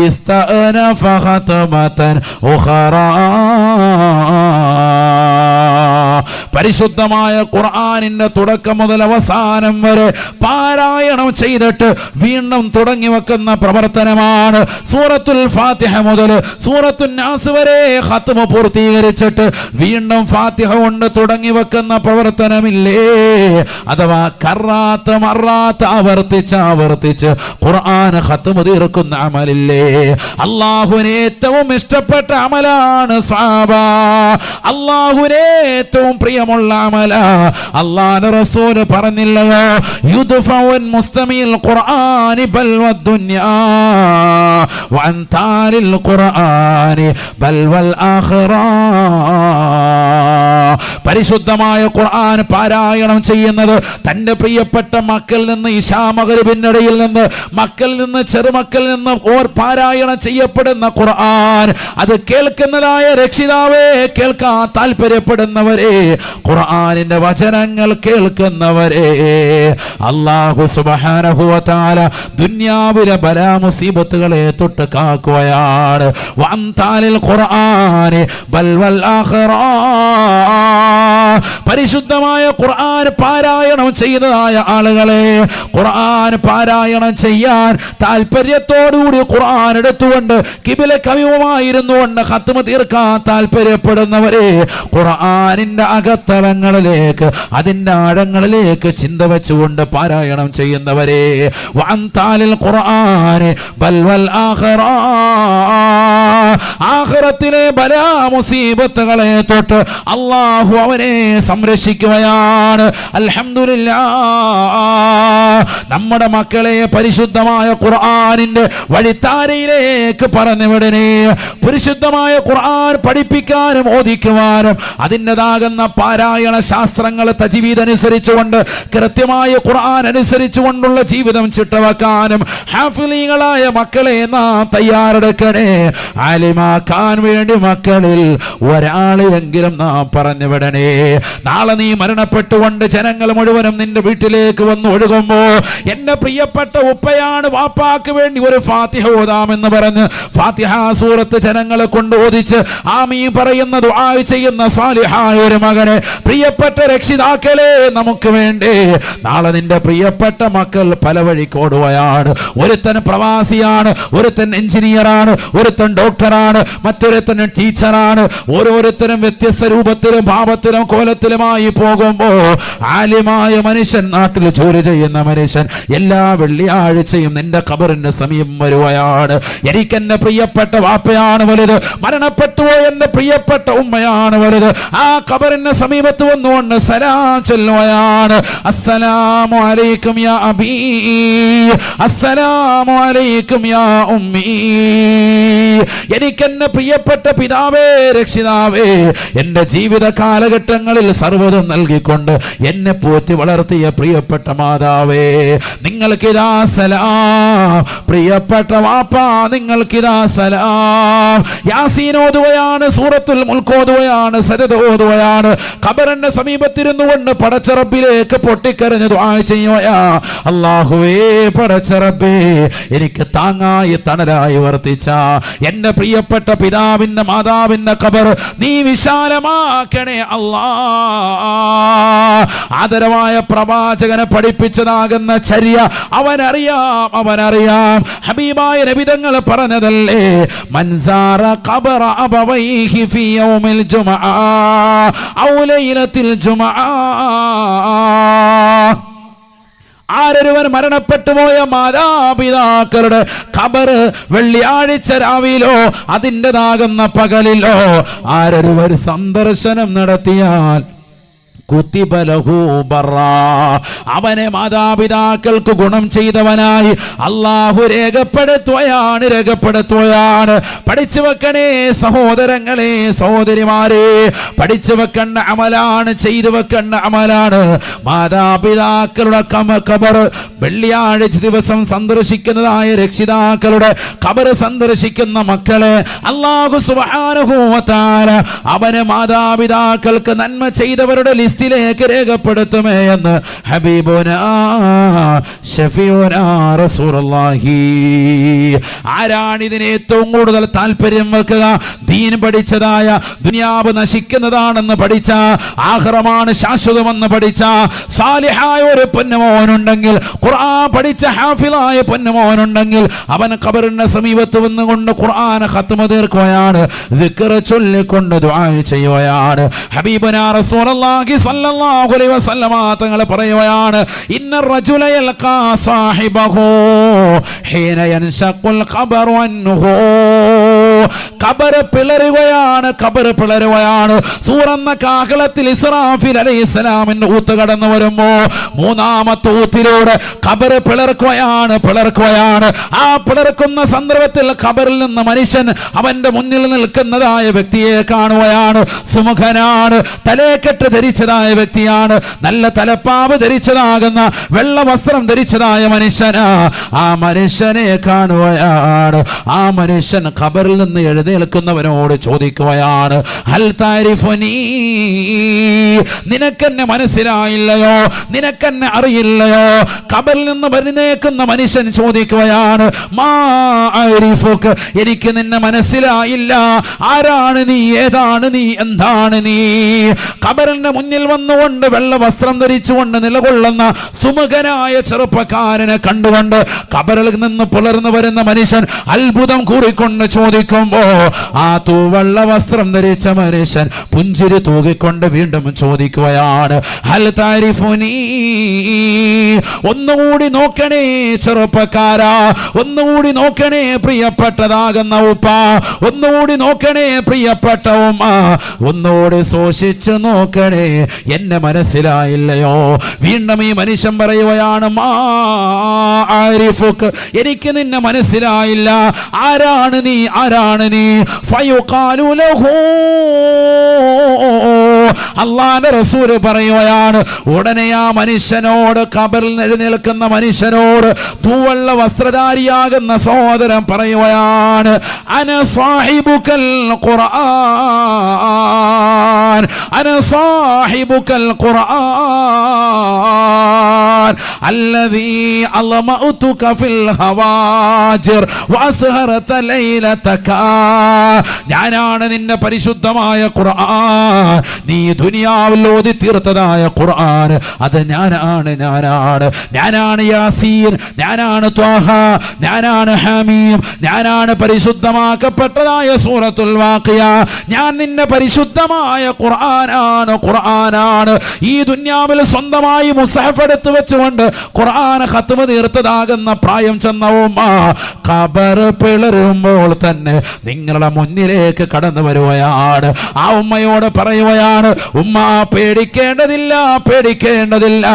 ഇസ്തഅനഫ ഖതമതൻ ഉഖറാ. പരിശുദ്ധമായ ഖുർആനിന്റെ തുടക്കം മുതൽ അവസാനം വരെ പാരായണം ചെയ്തിട്ട് വീണ്ടും തുടങ്ങി വെക്കുന്ന പ്രവർത്തനമാണ്. സൂറത്തുൽ ഫാത്തിഹ മുതൽ സൂറത്തുൻ നാസ് വരെ ഖത്മ പൂർത്തീകരിച്ചിട്ട് വീണ്ടും ഫാത്തിഹ കൊണ്ട് തുടങ്ങി വെക്കുന്ന പ്രവർത്തനമില്ലേ? അഥവാ കറാത്ത് മറാത്ത് ആവർത്തിച്ച് ഖുർആൻ ഖത്മ തീർക്കുന്ന അമലില്ലേ? അല്ലാഹുവിന് ഏറ്റവും ഇഷ്ടപ്പെട്ട അമലാണ് സ്വഹാബ, അല്ലാഹുവിന് ഏറ്റവും പ്രിയമുള്ള അമല. അല്ലാഹുവിന്റെ റസൂൽ പറഞ്ഞില്ലയോ, യുദ്ഫഉൻ മുസ്തമിൽ ഖുർആനി ബൽ വദ്ദുനിയാ വഅൻതാരിൽ ഖുർആനി ബൽ വൽ ആഖിറ. പരിശുദ്ധമായ ഖുർആൻ പാരായണം ചെയ്യുന്നത് തന്റെ പ്രിയപ്പെട്ട മക്കളിൽ നിന്ന് ഇശാ മഗ്‌രിബിന്റെ ഇടയിൽ നിന്ന് മക്കളിൽ നിന്ന് ചെറുമക്കളിൽ നിന്ന് പാരായണം ചെയ്യപ്പെടുന്ന ഖുർആൻ അത് കേൾക്കുന്നതായ രക്ഷിതാവേ, കേൾക്കാൻ താല്പര്യപ്പെടുന്നവരെ, ഖുർആനിന്റെ വചനങ്ങൾ കേൾക്കുന്നവരെ, അല്ലാഹു സുബ്ഹാനഹു വ തആല ദുനിയാവിലെ ബലാ മുസീബത്തുകളെ തൊട്ട് കാക്കുകയാണ്. വഅംതാലിൽ ഖുർആനി ബൽ വൽ ആഖിറ. പരിശുദ്ധമായ ഖുർആൻ പാരായണം ചെയ്യുന്നതായ ആളുകളെ, ഖുർആൻ പാരായണം ചെയ്യാൻ താല്പര്യത്തോടുകൂടി ഖുർആൻ എടുത്തുകൊണ്ട് കിബില കവിയുമായിരുന്നു കൊണ്ട് ഖത്മ തീർക്കാൻ താല്പര്യപ്പെടുന്നവരെ, ഖുർആനിന്റെ അകത്തളങ്ങളിലേക്ക് അതിന്റെ ആഴങ്ങളിലേക്ക് ചിന്ത വെച്ചുകൊണ്ട് പാരായണം ചെയ്യുന്നവരെ, വഅൻതാലിൽ ഖുർആനി ബൽ വൽ ആഖിറ. ആഖിറത്തിലെ ബലാ മുസീബത്തുകളെ തൊട്ട് അല്ലാഹു അവനെ സംരക്ഷിക്കുകയാണ്. അൽഹംദുലില്ലാഹ്. നമ്മുടെ മക്കളെ പരിശുദ്ധമായ ഖുർആനിന്റെ വഴിത്താരയിലേക്ക് പറഞ്ഞുവിടണേ. പരിശുദ്ധമായ ഖുർആൻ പഠിപ്പിക്കാനും ഓദിക്കുവാനും അതിൻ്റെതാകുന്ന പാരായണ ശാസ്ത്രങ്ങൾ തജ്വീദ് അനുസരിച്ചുകൊണ്ട് കൃത്യമായ ഖുർആൻ അനുസരിച്ചുകൊണ്ടുള്ള ജീവിതം ചിട്ടവെക്കാനും ഹാഫിളീകളായ മക്കളെ നാം തയ്യാറെടുക്കണേ. ആലിമാക്കാൻ വേണ്ടി മക്കളിൽ ഒരാളെയെങ്കിലും നാം പറഞ്ഞു വിടണേ. നാളെ നീ മരണപ്പെട്ടുകൊണ്ട് ജനങ്ങൾ മുഴുവനും നിന്റെ വീട്ടിലേക്ക് വന്ന് ഒഴുകുമ്പോ എന്റെ പ്രിയപ്പെട്ട ഉപ്പയാണ് വാപ്പാക്ക് വേണ്ടി ഒരു ഫാത്തിഹ ഓതാമെന്ന് പറഞ്ഞ് ഫാത്തിഹ സൂറത്ത് ജനങ്ങളെ കൊണ്ട് ഓദിച്ച് ആമീൻ പറയുന്ന ദുആ ചെയ്യുന്ന സാലിഹായ ഒരു മകനെ, പ്രിയപ്പെട്ട രക്ഷിതാക്കളെ, നമുക്ക് വേണ്ടി നാളെ നിന്റെ പ്രിയപ്പെട്ട മക്കൾ പല വഴിക്കോടുകയാണ്. ഒരുത്തൻ പ്രവാസിയാണ്, ഒരുത്തൻ എഞ്ചിനീയറാണ്, ഒരുത്തൻ ഡോക്ടറാണ്, മറ്റൊരുത്തൻ ടീച്ചറാണ്. ഓരോരുത്തരും വ്യത്യസ്ത രൂപത്തിലും ഭാവത്തിലും കോലത്തിലുമായി പോകുമ്പോ ആലിമായ മനുഷ്യൻ, നാട്ടിൽ ജോലി ചെയ്യുന്ന മനുഷ്യൻ എല്ലാ വെള്ളിയാഴ്ചയും നിന്റെ ഖബറിന്റെ സമീപം വരുകയാണ്. എനിക്കെന്റെ പ്രിയപ്പെട്ട വാപ്പയാണ് വലുത്, മരണപ്പെട്ടുപോയ എന്റെ പ്രിയപ്പെട്ട ഉമ്മയാണ് വലുത്. ആ ഖബറിന്റെ സമീപത്ത് വന്നുകൊണ്ട് സലാം ചൊല്ലുകയാണ്. അസ്സലാമു അലൈക്കും യാ അബീ, അസ്സലാമു അലൈക്കും യാ ഉമ്മീ. എനിക്കെന്റെ പ്രിയപ്പെട്ട പിതാവേ, രക്ഷിതാവേ, എന്റെ ജീവിത കാലഘട്ടങ്ങളിൽ സർവ്വതും നൽകിക്കൊണ്ട് എന്നെ പോറ്റി വളർത്തിയ പ്രിയപ്പെട്ട മാതാവേ, നിങ്ങൾക്കിതാ സലാം. പ്രിയപ്പെട്ട വാപ്പാ, നിങ്ങൾക്കിതാ സലാം. യാസീൻ ഓതുകയാണ്, സൂറത്തുൽ മുൽക്ക് ഓതുകയാണ്, സജദ ഓതുകയാണ്. ഖബറിന്റെ സമീപത്തിരുന്നു കൊണ്ട് പടച്ച റബ്ബിലേക്ക് പൊട്ടിക്കരഞ്ഞു ദുആ ചെയ്യുകയാ. അല്ലാഹുവേ, പടച്ച റബ്ബേ, എനിക്ക് താങ്ങായി തണലായി വർത്തിച്ച എന്റെ പ്രിയപ്പെട്ട പിതാവിന്റെ മാതാവിന്റെ ഖബർ നീ വിശാലമാക്കണേ അല്ലാ. ആദരവായ പ്രവാചകനെ പഠിപ്പിച്ചതാകുന്ന ചര്യ അവനറിയാം, അവനറിയാം. ഹബീബായ നബി തങ്ങൾ പറഞ്ഞതല്ലേ, മൻസാറ ഖബറ അബവൈഹി ഫീ യൗമിൽ ജുമുഅ ഔ ലൈലത്തിൽ ജുമുഅ. ആരൊരുവൻ മരണപ്പെട്ടുപോയ മാതാപിതാക്കളുടെ ഖബർ വെള്ളിയാഴ്ച രാവിലോ അതിൻ്റെതാകുന്ന പകലിലോ ആരൊരുവർ സന്ദർശനം നടത്തിയാൽ അവനെ മാതാപിതാക്കൾക്ക് ഗുണം ചെയ്തവനായി അല്ലാഹു രേഖപ്പെടുത്തുകയാണ്. പഠിച്ചു വെക്കണേ സഹോദരങ്ങളെ, സഹോദരിമാരെ, പഠിച്ചു വെക്കേണ്ട അമലാണ്, ചെയ്തു വെക്കേണ്ട അമലാണ്. മാതാപിതാക്കളുടെ ഖബർ വെള്ളിയാഴ്ച ദിവസം സന്ദർശിക്കുന്നതായ രക്ഷിതാക്കളുടെ ഖബർ സന്ദർശിക്കുന്ന മക്കളെ അല്ലാഹു സുബ്ഹാനഹു വ തആല അവനെ മാതാപിതാക്കൾക്ക് നന്മ ചെയ്തവരുടെ ലിസ്റ്റിലേക്ക് രേഖപ്പെടുത്തുമേ എന്ന് ഹബീബുനാ ശഫീഉനാ റസൂലുള്ളാഹി. ആരാണ് ഇതിന് ഏറ്റവും കൂടുതൽ താല്പര്യം വെക്കുക? ദീൻ പഠിച്ചതായ, ദുനിയാവ് നശിക്കുന്നതാണെന്ന് പഠിച്ച, ആഖിറമാണ് ശാശ്വതമെന്ന് പഠിച്ച സാലിഹായ ഒരു പൊന്നുമോനുണ്ടെങ്കിൽ, ഖുർആൻ പഠിച്ച ഹാഫിളായ പൊന്നുമോനുണ്ടെങ്കിൽ അവൻ ഖബറിന്റെ സമീപത്ത് വന്നുകൊണ്ട് ഖുർആൻ ഖത്മ തീർക്കുകയാണ്, ദിക്ർ ചൊല്ലിക്കൊണ്ട് ദുആ ചെയ്യുകയാണ്. ഹബീബുനാ റസൂലുള്ളാഹി സ്വല്ലല്ലാഹു അലൈഹി വസല്ലമ തങ്ങൾ പറയുകയാണ്, ഇന്ന റജുല യൽഖാ സാഹിബഹു ഹീന യൻശഖുൽ ഖബറു അൻഹു. ഖബർ പിളരുകയാണ്, ഖബർ പിളരുകയാണ്. സൂറന്ന കാഹളത്തിൽ ഇസ്രാഫീൽ അലൈഹിസ്സലാമിന്റെ ഊത്ത് കടന്നു വരുമ്പോ മൂന്നാമത്തെ ഊത്തിലൂടെ ഖബർ പിളർക്കുകയാണ്, പിളർക്കുകയാണ്. ആ പിളർക്കുന്ന സന്ദർഭത്തിൽ ഖബറിൽ നിന്ന് മനുഷ്യൻ അവന്റെ മുന്നിൽ നിൽക്കുന്നതായ വ്യക്തിയെ കാണുകയാണ്. സുമുഖനാണ്, തലേക്കെട്ട് ധരിച്ചതായ വ്യക്തിയാണ്, നല്ല തലപ്പാവ് ധരിച്ചതാകുന്ന വെള്ള വസ്ത്രം ധരിച്ചതായ മനുഷ്യനാ. ആ മനുഷ്യനെ കാണുകയാണ്. ആ മനുഷ്യൻ ഖബറിൽ നിന്ന് എഴുന്നേൽക്കുന്നവനോട് ചോദിക്കുകയാണ്, ഹൽ താരിഫുനീ, നിനക്കെന്നെ മനസ്സിലായില്ലയോ, നിനക്കെന്നെ അറിയില്ലയോ? ഖബറിൽ നിന്ന് എഴുന്നേൽക്കുന്ന മനുഷ്യൻ ചോദിക്കുകയാണ്, മാ അരിഫുക, എനിക്ക് നിന്നെ മനസ്സിലായില്ല. ആരാണ് നീ, ഏതാണ് നീ, എന്താണ് നീ? ഖബറിന്റെ മുന്നിൽ വന്നുകൊണ്ട് വെള്ള വസ്ത്രം ധരിച്ചുകൊണ്ട് നിലകൊള്ളുന്ന സുമുഖനായ ചെറുപ്പക്കാരനെ കണ്ടുകൊണ്ട് ഖബറിൽ നിന്ന് പുലർന്നു വരുന്ന മനുഷ്യൻ അത്ഭുതം കൂറിക്കൊണ്ട് ചോദിക്കുമ്പോ ആ തൂവെള്ള വസ്ത്രം ധരിച്ച മനുഷ്യൻ പുഞ്ചിരി തൂകിക്കൊണ്ട് വീണ്ടും ചോദിക്കുകയാണ്, ഹൽ താരിഫുനീ, ഒന്നുകൂടി നോക്കണേ ചെറുപ്പക്കാരാ, ഒന്നുകൂടി നോക്കണേ പ്രിയപ്പെട്ടതാകുന്ന ഉപ്പ, ഒന്നുകൂടി നോക്കണേ പ്രിയപ്പെട്ട ഉമ്മ, ഒന്നുകൂടി സൂക്ഷിച്ചു നോക്കണേ, എന്നെ മനസ്സിലായില്ലയോ? വീണ്ടും ഈ മനുഷ്യൻ പറയുകയാണ്, മാ ആരിഫുക, എനിക്ക് നിന്നെ മനസ്സിലായില്ല. ആരാണ് നീ, ആരാണ് നീ? ഫയുഖാലു ലഹു, അല്ലാഹുവിന്റെ റസൂൽ പറയുകയാണ്, ഉടനെ ആ മനുഷ്യനോട്, ഖബറിൽ എഴുന്നേൽക്കുന്ന മനുഷ്യനോട് തൂവെള്ള വസ്ത്രധാരിയാകുന്ന സഹോദരൻ പറയുകയാണ്, അന സാഹിബുക്കൽ ഖുർആൻ, അന സാഹിബുക്കൽ ഖുർആൻ അല്ലദീ അളമഉതുക ഫിൽ ഹവാജിർ വഅസ്ഹറത ലൈലതക, ഞാനാണ് നിന്റെ പരിശുദ്ധമായ ഖുർആൻ, നീ ദുനിയാവിൽ ഓതി തീർത്തതായ ഖുർആൻ, അത് ഞാനാണ്, ഞാനാണ്, ഞാനാണ് യാസീൻ, ഞാനാണ് ത്വാഹ, ഞാനാണ് ഹമീം, ഞാനാണ് പരിശുദ്ധമാക്കപ്പെട്ടതായ സൂറത്തുൽ വാഖിയ, ഞാൻ നിന്റെ പരിശുദ്ധമായ ഖുർആനാണ്, ഖുർആനാണ്. ഈ ദുനിയാവിൽ സ്വന്തമായി മുസ്ഹഫ് എടുത്തു വെച്ചുകൊണ്ട് ഖുർആൻ ഖത്മ തീർത്തതാകുന്ന പ്രായം ചെന്ന ഉമ്മ ഖബർ പിളരുമ്പോൾ തന്നെ നിങ്ങളുടെ മുന്നിലേക്ക് കടന്നു വരുകയാണ്. ആ ഉമ്മയോട് പറയുകയാണ്, ഉമ്മ പേടിക്കേണ്ടതില്ല, പേടിക്കേണ്ടതില്ല,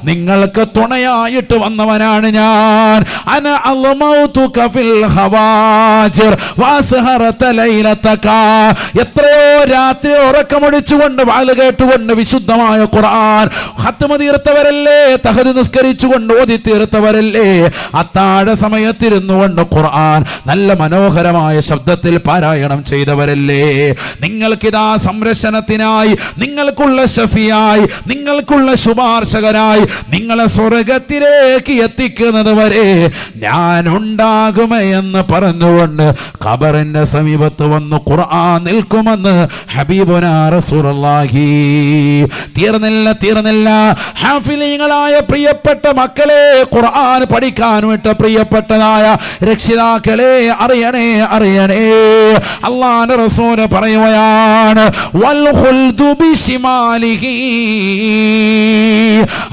നിങ്ങൾക്ക് തുണയായിട്ട് വന്നവനാണ് ഞാൻ. അന അളമൗതുക ഫിൽ ഹവാജിർ വഅസ്ഹറത ലൈലതക, എത്രയോ രാത്രി ഉറക്കമൊഴിച്ചുകൊണ്ട് വാല് കേട്ടുകൊണ്ട് വിശുദ്ധമായ ഖുർആൻ ഖത്മ തീർത്തവരല്ലേ, തഹജ്ജുദ് നിസ്കരിച്ചുകൊണ്ട് ഓതി തീർത്തവരല്ലേ, അത്താഴ സമയത്തിരുന്നു കൊണ്ട് ഖുർആൻ നല്ല മനോഹരമായ ശബ്ദത്തിൽ പാരായണം ചെയ്തവരല്ലേ. നിങ്ങൾക്കിതാ സംരക്ഷണത്തിനായി, നിങ്ങൾക്കുള്ള ഷഫിയായി, നിങ്ങൾക്കുള്ള ശുപാർശകനായി, നിങ്ങളെ സ്വർഗത്തിലേക്ക് എത്തിക്കുന്നത് വരെ ഞാൻ ഉണ്ടാകുമെന്ന് പറഞ്ഞുകൊണ്ട് ഖബറിന്റെ സമീപത്ത് വന്ന് ഖുർആൻ നിൽക്കുമെന്ന് ഹബീബുനാ റസൂലുള്ളാഹി. തീർന്നില്ല, തീർന്നില്ല. ഹാഫിലീങ്ങളായ പ്രിയപ്പെട്ട മക്കളെ, ഖുർആൻ പഠിക്കാൻ വിട്ട പ്രിയപ്പെട്ടതായ രക്ഷിതാക്കളെ, അറിയണേ, അറിയണേ, അല്ലാഹുവിന്റെ റസൂൽ പറയുകയാണ്, വൽ ഖുൽദു ബിശിമാലിഹി,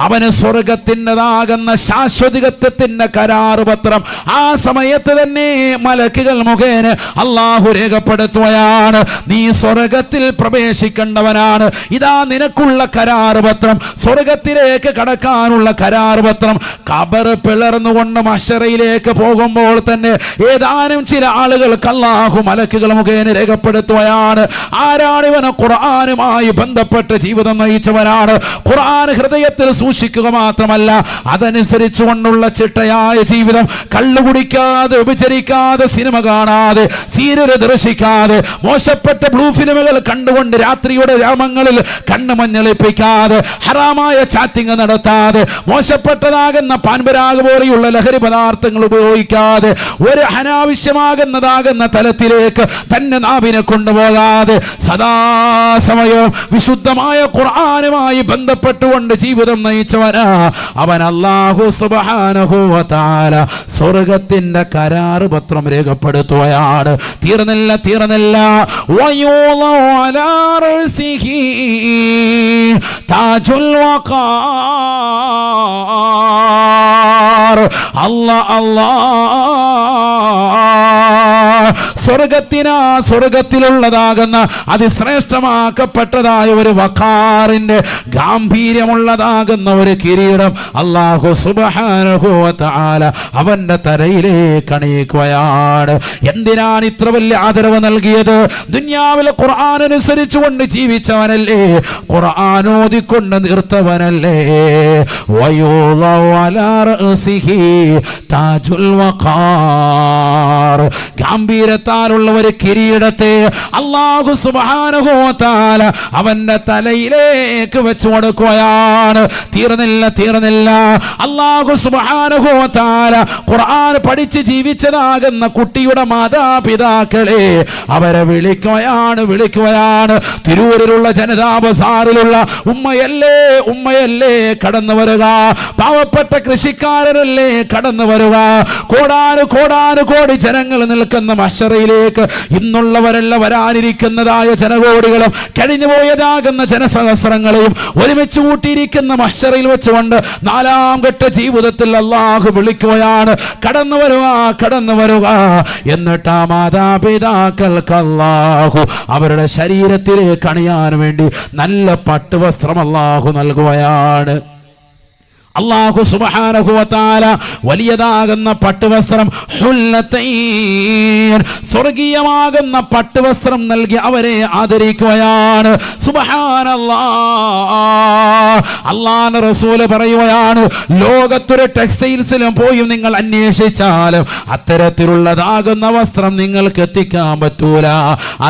അവന് സ്വർഗത്തിൻ്റെതാകുന്ന ശാശ്വതികത്വത്തിന്റെ കരാർ പത്രം ആ സമയത്ത് തന്നെ മലക്കുകൾ മുഖേന അല്ലാഹു രേഖപ്പെടുത്തുകയാണ്. നീ സ്വർഗത്തിൽ പ്രവേശിക്കേണ്ടവനാണ്, ഇതാ നിനക്കുള്ള കരാർ പത്രം, സ്വർഗത്തിലേക്ക് കടക്കാനുള്ള കരാർ പത്രം. ഖബർ പിളർന്നുകൊണ്ട് മഹ്ശറയിലേക്ക് പോകുമ്പോൾ തന്നെ ഏതാനും ചില ആളുകൾക്ക് അല്ലാഹു മലക്കുകൾ മുഖേന രേഖപ്പെടുത്തുകയാണ്. ആരാണ് ഇവന്? ഖുർആനുമായി ബന്ധപ്പെട്ട് ജീവിതം നയിച്ചവനാണ്. ഖുർആൻ ഹൃദയത്തിൽ സൂക്ഷിക്കുക മാത്രമല്ല, അതനുസരിച്ചു കൊണ്ടുള്ള ചിട്ടയായ ജീവിതം, കള്ളുകുടിക്കാതെ, ഉപചരിക്കാതെ, സിനിമ കാണാതെ, സീരിയൽ ദർശിക്കാതെ, മോശപ്പെട്ട ബ്ലൂ ഫിലിമുകൾ കണ്ടുകൊണ്ട് രാത്രിയുടെ യാമങ്ങളിൽ കണ്ണ് മഞ്ഞളിപ്പിക്കാതെ, ഹറാമായ ചാറ്റിംഗ് നടത്താതെ, മോശപ്പെട്ടതാകുന്ന പാൻപരാഗ് പോലെയുള്ള ലഹരി പദാർത്ഥങ്ങൾ ഉപയോഗിക്കാതെ, ഒരു അനാവശ്യമാകുന്നതാകുന്ന തലത്തിലേക്ക് തന്നെ നാവിനെ കൊണ്ടുപോകാതെ സദാസമയവും വിശുദ്ധമായ ഖുർആനുമായി ബന്ധപ്പെട്ടുകൊണ്ട് ജീവിതം നയിച്ചവനാ അവൻ അല്ലാഹു സുബ്ഹാനഹു വ തആല സ്വർഗത്തിന്റെ കരാർ പത്രം രേഖപ്പെടുത്തുകയാണ്. തീർന്നില്ല, തീർന്നില്ല. വയൂളു അലാ റസിഹി താജുൽ വഖാർ, സ്വർഗത്തിലുള്ളതാകുന്ന അതിശ്രേഷ്ഠമാക്കപ്പെട്ടതായ ഒരു വഖാറിന്റെ ഗാംഭീര്യമുള്ളതാകുന്ന ഒരു കിരീടം അല്ലാഹു സുബ്ഹാനഹു വ തആല അവന്റെ തലയിലേക്ക് അണിയിക്കുകയാണ്. എന്തിനാണ് ഇത്ര വലിയ ആദരവ് നൽകിയത്? ദുനിയാവിൽ ഖുർആൻ അനുസരിച്ചുകൊണ്ട് ജീവിച്ചവനല്ലേ, ഖുർആൻ ഓതിക്കൊണ്ട് നിർത്തവനല്ലേ. വയൂളു അലാ റഅസിഹി താജുൽ വഖാർ, ഗാംഭീര്യത്താലുള്ള ഒരു കിരീടത്തെ അല്ലാഹു സുബ്ഹാനഹു വ തആല അവന്റെ തലയിലേക്ക് വെച്ചു കൊടുക്കുകയാണ്. തീർന്നില്ല. അല്ലാഹു സുബ്ഹാനഹു വ തആല ഖുർആൻ പഠിച്ച് ജീവിച്ചതാകുന്ന കുട്ടിയുടെ മാതാപിതാക്കളെ അവരെ വിളിക്കുകയാണ്. തിരൂരിലുള്ള ജനതാ ബസാറിലുള്ള ഉമ്മയല്ലേ കടന്നു വരിക, പാവപ്പെട്ട കൃഷിക്കാരനല്ലേ കടന്നു വരിക. കോടാനുകോടി ജനങ്ങൾ നിൽക്കുന്ന മഹ്ശറയിലേക്ക് ഇന്നുള്ളവരല്ല വരാനിരിക്കുന്നതായ ജനകോടികളും കഴിഞ്ഞുപോയതാകുന്ന ജനസഹസ്രങ്ങളെയും ഒരുമിച്ച് കൂട്ടിയിരിക്കുന്ന മഹ്ശറയിൽ വെച്ചുകൊണ്ട് നാലാം ഘട്ട ജീവിതത്തിൽ അല്ലാഹു വിളിക്കുകയാണ്, കടന്നു വരുക. എന്നിട്ട് ആ മാതാപിതാക്കൾക്ക് അല്ലാഹു അവരുടെ ശരീരത്തിലേക്ക് അണിയാൻ വേണ്ടി നല്ല പട്ടുവസ്ത്രം അല്ലാഹു നൽകുകയാണ്. അല്ലാഹു സുബ്ഹാനഹു വ തആല വലിയതാകുന്ന പട്ടുവസ്ത്രം ഹുല്ലതൈൻ, സ്വർഗീയമാകുന്ന പട്ടുവസ്ത്രം നൽകി അവരെ ആദരിക്കുകയാണ്. സുബ്ഹാനല്ലാഹ്. അല്ലാഹുവിന്റെ റസൂൽ പറയുകയാണ്, ലോകത്തൊരു ടെക്സ്റ്റൈൽസിലും പോയി നിങ്ങൾ അന്വേഷിച്ചാലും അത്തരത്തിലുള്ളതാകുന്ന വസ്ത്രം നിങ്ങൾക്ക് എത്തിക്കാൻ പറ്റൂല.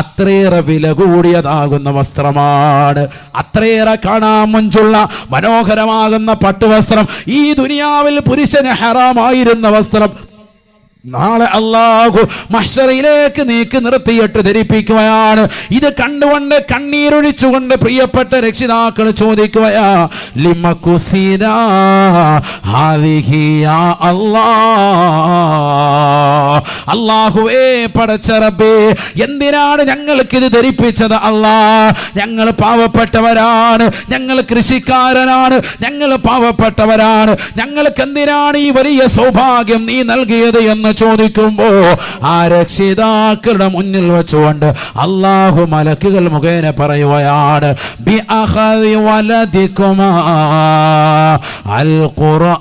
അത്രയേറെ വില കൂടിയതാകുന്ന വസ്ത്രമാണ്, അത്രയേറെ കാണാൻ മുഞ്ചുള്ള മനോഹരമാകുന്ന പട്ടുവസ്ത്രം. ഈ ദുനിയാവിൽ പുരുഷന് ഹറാമായിരുന്ന വസ്ത്രം നാളെ അല്ലാഹു മഹ്ശറിലേക്ക് നീക്കി നിർത്തിയിട്ട് ധരിപ്പിക്കുകയാണ്. ഇത് കണ്ടുകൊണ്ട് കണ്ണീരൊഴിച്ചുകൊണ്ട് പ്രിയപ്പെട്ട രക്ഷിതാക്കൾ ചോദിക്കുകയാ, ലിമകുസിനാ ഹാദിഹി യാ അല്ലാഹ്. അല്ലാഹുവേ, പടച്ച റബ്ബേ, എന്തിനാണ് ഞങ്ങൾക്കിത് ധരിപ്പിച്ചത്? അല്ലാഹ്, ഞങ്ങൾ പാവപ്പെട്ടവരാണ്, ഞങ്ങൾ കൃഷിക്കാരനാണ്, ഞങ്ങൾ പാവപ്പെട്ടവരാണ്, ഞങ്ങൾക്ക് എന്തിനാണ് ഈ വലിയ സൗഭാഗ്യം നീ നൽകിയത് എന്ന് ചോദിക്കുമ്പോ ആ രക്ഷിതാക്കളുടെ മുന്നിൽ വെച്ചുകൊണ്ട് അല്ലാഹു മലക്കുകൾ മുഖേന പറയുകയാണ്, ബി അഖദി വലദികുമാ അൽ ഖുർആൻ.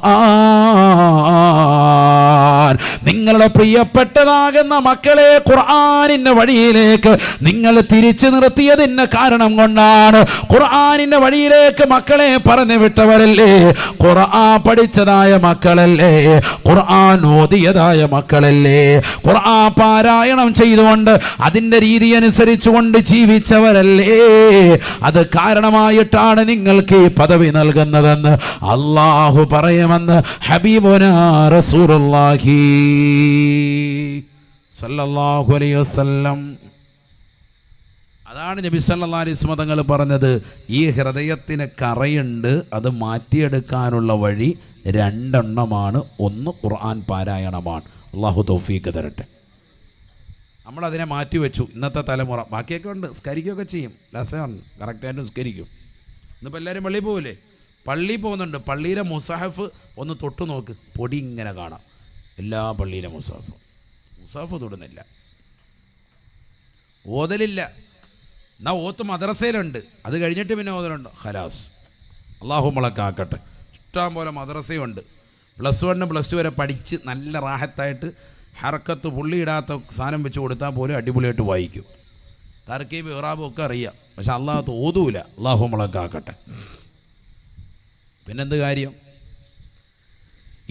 നിങ്ങളുടെ പ്രിയപ്പെട്ടതാകുന്ന മക്കളെ ഖുർആനിന്റെ വഴിയിലേക്ക് നിങ്ങൾ തിരിച്ചു നിർത്തിയതിന് കാരണം കൊണ്ടാണ്. ഖുർആനിന്റെ വഴിയിലേക്ക് മക്കളെ പറഞ്ഞു വിട്ടവരല്ലേ, ഖുർആൻ പഠിച്ചതായ മക്കളല്ലേ, ഖുർആൻ ഓതിയതായ മക്കളല്ലേ, ഖുർആൻ പാരായണം ചെയ്തുകൊണ്ട് അതിന്റെ രീതി അനുസരിച്ചുകൊണ്ട് ജീവിച്ചവരല്ലേ. അത് കാരണമായിട്ടാണ് നിങ്ങൾക്ക് ഈ പദവി നൽകുന്നതെന്ന് അല്ലാഹു പറയുമെന്ന് ഹബീബുനാ റസൂലുള്ളാഹി സല്ലല്ലാഹു അലൈഹി വസല്ലം. അതാണ് നബി സല്ലല്ലാഹു അലൈഹി വസല്ലം തങ്ങൾ പറഞ്ഞത്, ഈ ഹൃദയത്തിന് കറയുണ്ട്, അത് മാറ്റിയെടുക്കാനുള്ള വഴി രണ്ടെണ്ണമാണ്. ഒന്ന് ഖുർആൻ പാരായണമാണ്. അള്ളാഹു തൗഫീഖ് തരട്ടെ. നമ്മളതിനെ മാറ്റിവെച്ചു. ഇന്നത്തെ തലമുറ ബാക്കിയൊക്കെ ഉണ്ട്, സ്കരിക്കുകയൊക്കെ ചെയ്യും, രസമാണ്, കറക്റ്റായിട്ട് സ്കരിക്കും. ഇന്നിപ്പോൾ എല്ലാവരും പള്ളിയിൽ പോകില്ലേ? പള്ളിയിൽ പോകുന്നുണ്ട്. പള്ളിയിലെ മുസാഹഫ് ഒന്ന് തൊട്ട് നോക്ക്, പൊടി ഇങ്ങനെ കാണാം. എല്ലാ പള്ളിയിലെ മുസാഫ് തൊടുന്നില്ല, ഓതലില്ല. എന്നാൽ ഓത്ത് മദ്രസയിലുണ്ട്, അത് കഴിഞ്ഞിട്ട് പിന്നെ ഓതലുണ്ട്. ഖലാസ്, അള്ളാഹു മുളക്കാക്കട്ടെ. ഇഷ്ടം പോലെ മദ്രസയുണ്ട്. +1 +2 വരെ പഠിച്ച് നല്ല റാഹത്തായിട്ട് ഹർക്കത്ത് പുള്ളിയിടാത്ത സാധനം വെച്ച് കൊടുത്താൽ പോലും അടിപൊളിയായിട്ട് വായിക്കും. തർക്കീബ് ഇറാബും ഒക്കെ അറിയാം, പക്ഷെ അള്ളാഹു ഓതൂല. അള്ളാഹു മുളക്കാക്കട്ടെ. പിന്നെന്ത് കാര്യം?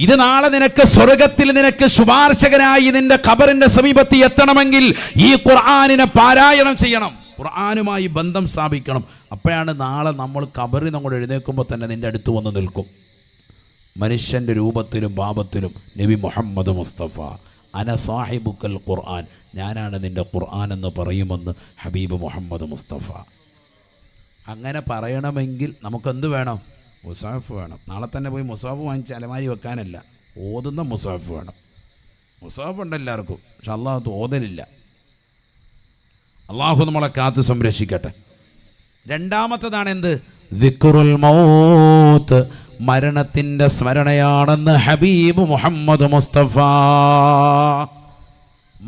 ഇത് നാളെ നിനക്ക് സ്വർഗത്തിൽ നിനക്ക് ശുപാർശകനായി നിന്റെ ഖബറിന്റെ സമീപത്ത് എത്തണമെങ്കിൽ ഈ ഖുർആനിനെ പാരായണം ചെയ്യണം, ഖുർആനുമായി ബന്ധം സ്ഥാപിക്കണം. അപ്പോഴാണ് നാളെ നമ്മൾ ഖബറിൽ നമ്മൾ എഴുന്നേൽക്കുമ്പോൾ തന്നെ നിന്റെ അടുത്ത് വന്ന് നിൽക്കും. മനുഷ്യൻ്റെ രൂപത്തിലും ഭാവത്തിലും നബി മുഹമ്മദ് മുസ്തഫ, അന സാഹിബുക്കൽ ഖുർആൻ, ഞാനാണ് നിൻ്റെ ഖുർആൻ എന്ന് പറയുമെന്ന് ഹബീബ് മുഹമ്മദ് മുസ്തഫ. അങ്ങനെ പറയണമെങ്കിൽ നമുക്കെന്ത് വേണം? മുസാഫ് വേണം. നാളെ തന്നെ പോയി മുസാഫ് വാങ്ങിച്ച് അലമാരി വെക്കാനല്ല, ഓതുന്ന മുസാഫ് വേണം. മുസാഫ് ഉണ്ട് എല്ലാവർക്കും, പക്ഷെ അള്ളാഹു ഓതലില്ല. അള്ളാഹു നമ്മളെ കാത്ത് സംരക്ഷിക്കട്ടെ. രണ്ടാമത്തതാണ് എന്ത്? ദിക്റുൽ മൗത്ത്, മരണത്തിൻ്റെ സ്മരണയാണെന്ന് ഹബീബ് മുഹമ്മദ് മുസ്തഫ.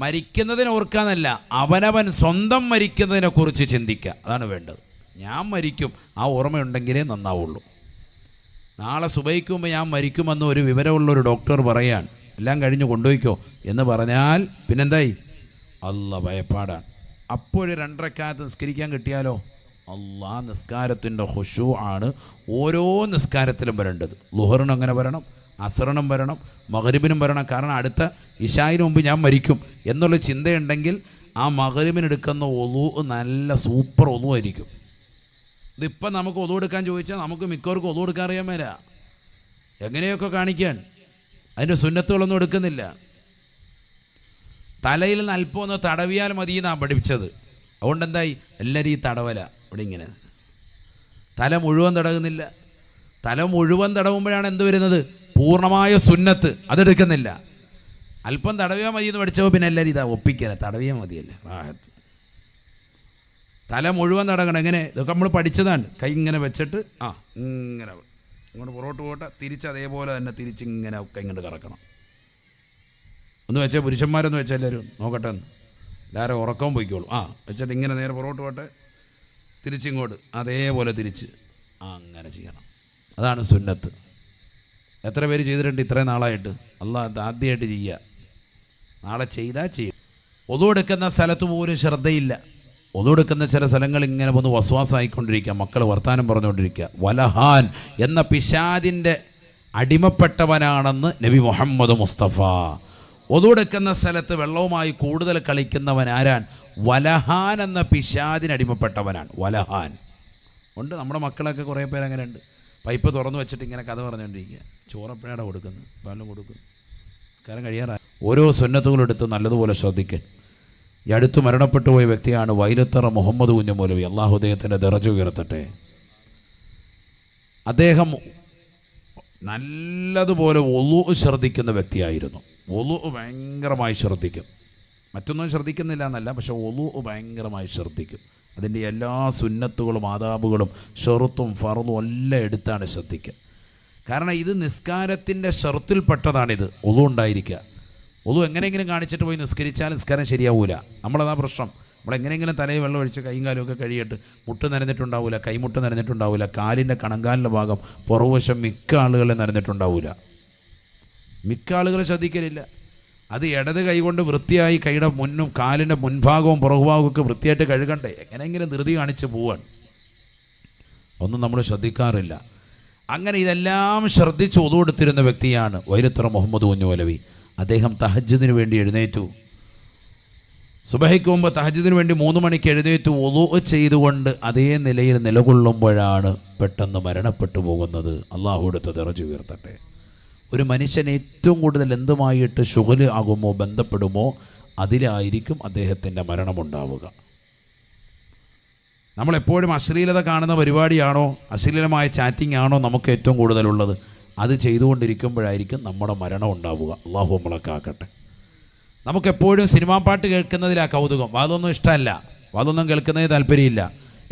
മരിക്കുന്നതിനെ ഓർക്കാന്നല്ല, അവനവൻ സ്വന്തം മരിക്കുന്നതിനെ കുറിച്ച് ചിന്തിക്കുക, അതാണ് വേണ്ടത്. ഞാൻ മരിക്കും, ആ ഓർമ്മയുണ്ടെങ്കിലേ നന്നാവുള്ളൂ. നാളെ സുബഹിക്കുമ്പോൾ ഞാൻ മരിക്കുമെന്ന് ഒരു വിവരമുള്ളൊരു ഡോക്ടർ പറയാൻ, എല്ലാം കഴിഞ്ഞ് കൊണ്ടുപോയിക്കോ എന്ന് പറഞ്ഞാൽ പിന്നെന്തായി? അല്ല ഭയപ്പാടാണ്. അപ്പോൾ 2 റക്അത്ത് നിസ്കരിക്കാൻ കിട്ടിയാലോ? അല്ലാ, നിസ്കാരത്തിൻ്റെ ഖുശൂ ആണ് ഓരോ നിസ്കാരത്തിലും വരേണ്ടത്. ളുഹറിനും അങ്ങനെ വരണം, അസറിനും വരണം, മഗ്രിബിനും വരണം. കാരണം അടുത്ത ഇശായിന് മുമ്പ് ഞാൻ മരിക്കും എന്നുള്ള ചിന്തയുണ്ടെങ്കിൽ ആ മഗ്രിബിനെടുക്കുന്ന ഒളു നല്ല സൂപ്പർ ഒളു ആയിരിക്കും. ഇതിപ്പം നമുക്ക് ഒളു എടുക്കാൻ ചോദിച്ചാൽ നമുക്ക് മിക്കവർക്കും ഒളു എടുക്കാൻ അറിയാൻ മേല. എങ്ങനെയൊക്കെ കാണിക്കാൻ, അതിൻ്റെ സുന്നത്തുകളൊന്നും എടുക്കുന്നില്ല. തലയിൽ നിന്ന് അല്പം ഒന്ന് തടവിയാൽ മതി എന്നാണ് പഠിപ്പിച്ചത്. അതുകൊണ്ട് എന്തായി? എല്ലാവരും ഈ തടവല ഇവിടെ ഇങ്ങനെ തല മുഴുവൻ തടകുന്നില്ല. തല മുഴുവൻ തടവുമ്പോഴാണ് എന്ത് വരുന്നത്? പൂർണ്ണമായ സുന്നത്ത്. അതെടുക്കുന്നില്ല. അല്പം തടവിയാൽ മതി എന്ന് പഠിച്ചപ്പോൾ പിന്നെ എല്ലാവരും ഇതാ ഒപ്പിക്കല, തടവിയാൽ മതിയല്ലേ. തല മുഴുവൻ തടകണം. എങ്ങനെ? ഇതൊക്കെ നമ്മൾ പഠിച്ചതാണ്. കൈ ഇങ്ങനെ വെച്ചിട്ട് ഇങ്ങനെ ഇങ്ങോട്ട് പുറകോട്ട് പോട്ടെ, തിരിച്ച് അതേപോലെ തന്നെ തിരിച്ചിങ്ങനെ ഒക്കെ ഇങ്ങോട്ട് കറക്കണം. ഒന്ന് വെച്ചാൽ പുരുഷന്മാരൊന്ന് വെച്ചാൽ എല്ലാവരും നോക്കട്ടെ എന്ന്, എല്ലാവരും ഉറക്കം പോയിക്കോളൂ. വെച്ചിട്ട് ഇങ്ങനെ നേരെ പുറകോട്ട് പോട്ടെ, തിരിച്ചിങ്ങോട്ട് അതേപോലെ തിരിച്ച് അങ്ങനെ ചെയ്യണം. അതാണ് സുന്നത്ത്. എത്ര പേര് ചെയ്തിട്ടുണ്ട് ഇത്രയും നാളായിട്ട്? അല്ലാഹ് ആദ്യമായിട്ട് ചെയ്യുക. നാളെ ചെയ്താൽ ചെയ്യും. ഒതുവെടുക്കുന്ന സ്ഥലത്ത് പോലും ശ്രദ്ധയില്ല. ഒതുവെടുക്കുന്ന ചില സ്ഥലങ്ങൾ ഇങ്ങനെ ഒന്ന് വസ്വാസായിക്കൊണ്ടിരിക്കുക, മക്കൾ വർത്താനം പറഞ്ഞുകൊണ്ടിരിക്കുക. വലഹാൻ എന്ന പിശാദിൻ്റെ അടിമപ്പെട്ടവനാണെന്ന് നബി മുഹമ്മദ് മുസ്തഫ. ഒതുവെടുക്കുന്ന സ്ഥലത്ത് വെള്ളവുമായി കൂടുതൽ കളിക്കുന്നവൻ ആരാൻ? വലഹാൻ എന്ന പിശാദിന് അടിമപ്പെട്ടവനാണ്. വലഹാൻ ഉണ്ട്. നമ്മുടെ മക്കളൊക്കെ കുറേ പേര് അങ്ങനെ ഉണ്ട്. പൈപ്പ് തുറന്നു വെച്ചിട്ട് ഇങ്ങനെ കഥ പറഞ്ഞുകൊണ്ടിരിക്കുക. ചോറപ്പഴയുടെ കൊടുക്കുന്നു, പാലും കൊടുക്കുന്നു, കാലം കഴിയാറായി. ഓരോ സുന്നത്തുകളെടുത്ത് നല്ലതുപോലെ ശ്രദ്ധിക്കുക. ഈ അടുത്ത് മരണപ്പെട്ടു പോയ വ്യക്തിയാണ് വൈലത്തറ മുഹമ്മദ് കുഞ്ഞു മൗലവി. അള്ളാഹു അദ്ദേഹത്തിൻ്റെ ദറജ ഉയർത്തട്ടെ. അദ്ദേഹം നല്ലതുപോലെ ഒളു ശ്രദ്ധിക്കുന്ന വ്യക്തിയായിരുന്നു. ഒളു ഭയങ്കരമായി ശ്രദ്ധിക്കും. മറ്റൊന്നും ശ്രദ്ധിക്കുന്നില്ല എന്നല്ല, പക്ഷെ ഒളു ഭയങ്കരമായി ശ്രദ്ധിക്കും. അതിൻ്റെ എല്ലാ സുന്നത്തുകളും ആദാബുകളും ഷറുത്തും ഫർളും എല്ലാം എടുത്താണ് ശ്രദ്ധിക്കുക. കാരണം ഇത് നിസ്കാരത്തിൻ്റെ ഷറുത്തിൽപ്പെട്ടതാണിത്. ഒളു ഉണ്ടായിരിക്കുക. ഒളു എങ്ങനെയെങ്കിലും കാണിച്ചിട്ട് പോയി നിസ്കരിച്ചാൽ നിസ്കാരം ശരിയാവൂല. നമ്മളതാ പ്രശ്നം. നമ്മളെങ്ങനെയെങ്കിലും തലയിൽ വെള്ളം ഒഴിച്ച് കൈയും കാലും ഒക്കെ കഴിയിട്ട് മുട്ട് നനഞ്ഞിട്ടുണ്ടാവില്ല, കൈമുട്ട് നനഞ്ഞിട്ടുണ്ടാവില്ല, കാലിൻ്റെ കണങ്കാലിൻ്റെ ഭാഗം പുറകുവശം മിക്ക ആളുകളെ നനഞ്ഞിട്ടുണ്ടാവില്ല. മിക്ക ആളുകൾ ശ്രദ്ധിക്കലില്ല. അത് ഇടത് കൈ കൊണ്ട് വൃത്തിയായി കൈയുടെ മുന്നും കാലിൻ്റെ മുൻഭാഗവും പുറകുഭാഗവും ഒക്കെ വൃത്തിയായിട്ട് കഴുകണ്ടേ. എങ്ങനെയെങ്കിലും ധൃതി കാണിച്ച് പോവാൻ ഒന്നും നമ്മൾ ശ്രദ്ധിക്കാറില്ല. അങ്ങനെ ഇതെല്ലാം ശ്രദ്ധിച്ച് ഒതു കൊടുത്തിരുന്ന വ്യക്തിയാണ് വൈലത്തറ മുഹമ്മദ് കുഞ്ഞു മൗലവി. അദ്ദേഹം തഹജ്ജുദിന് വേണ്ടി എഴുന്നേറ്റു. സുബഹിക്ക് മുമ്പ് തഹജ്ജുദിന് വേണ്ടി 3 മണിക്ക് എഴുന്നേറ്റു. ഒളു ചെയ്തുകൊണ്ട് അതേ നിലയിൽ നിലകൊള്ളുമ്പോഴാണ് പെട്ടെന്ന് മരണപ്പെട്ടു പോകുന്നത്. അള്ളാഹു കൊടുത്ത ദറജ ഉയർത്തട്ടെ. ഒരു മനുഷ്യൻ ഏറ്റവും കൂടുതൽ എന്തുമായിട്ട് ശുഗല് ആകുമോ, ബന്ധപ്പെടുമോ, അതിലായിരിക്കും അദ്ദേഹത്തിൻ്റെ മരണമുണ്ടാവുക. നമ്മളെപ്പോഴും അശ്ലീലത കാണുന്ന പരിപാടിയാണോ, അശ്ലീലമായ ചാറ്റിംഗ് ആണോ നമുക്ക് ഏറ്റവും കൂടുതലുള്ളത്? അത് ചെയ്തുകൊണ്ടിരിക്കുമ്പോഴായിരിക്കും നമ്മുടെ മരണം ഉണ്ടാവുക. അള്ളാഹു നമ്മളെ കാക്കട്ടെ. നമുക്കെപ്പോഴും സിനിമാ പാട്ട് കേൾക്കുന്നതിലാണ് കൗതുകം. അതൊന്നും ഇഷ്ടമല്ല, അതൊന്നും കേൾക്കുന്നതിന് താല്പര്യമില്ല.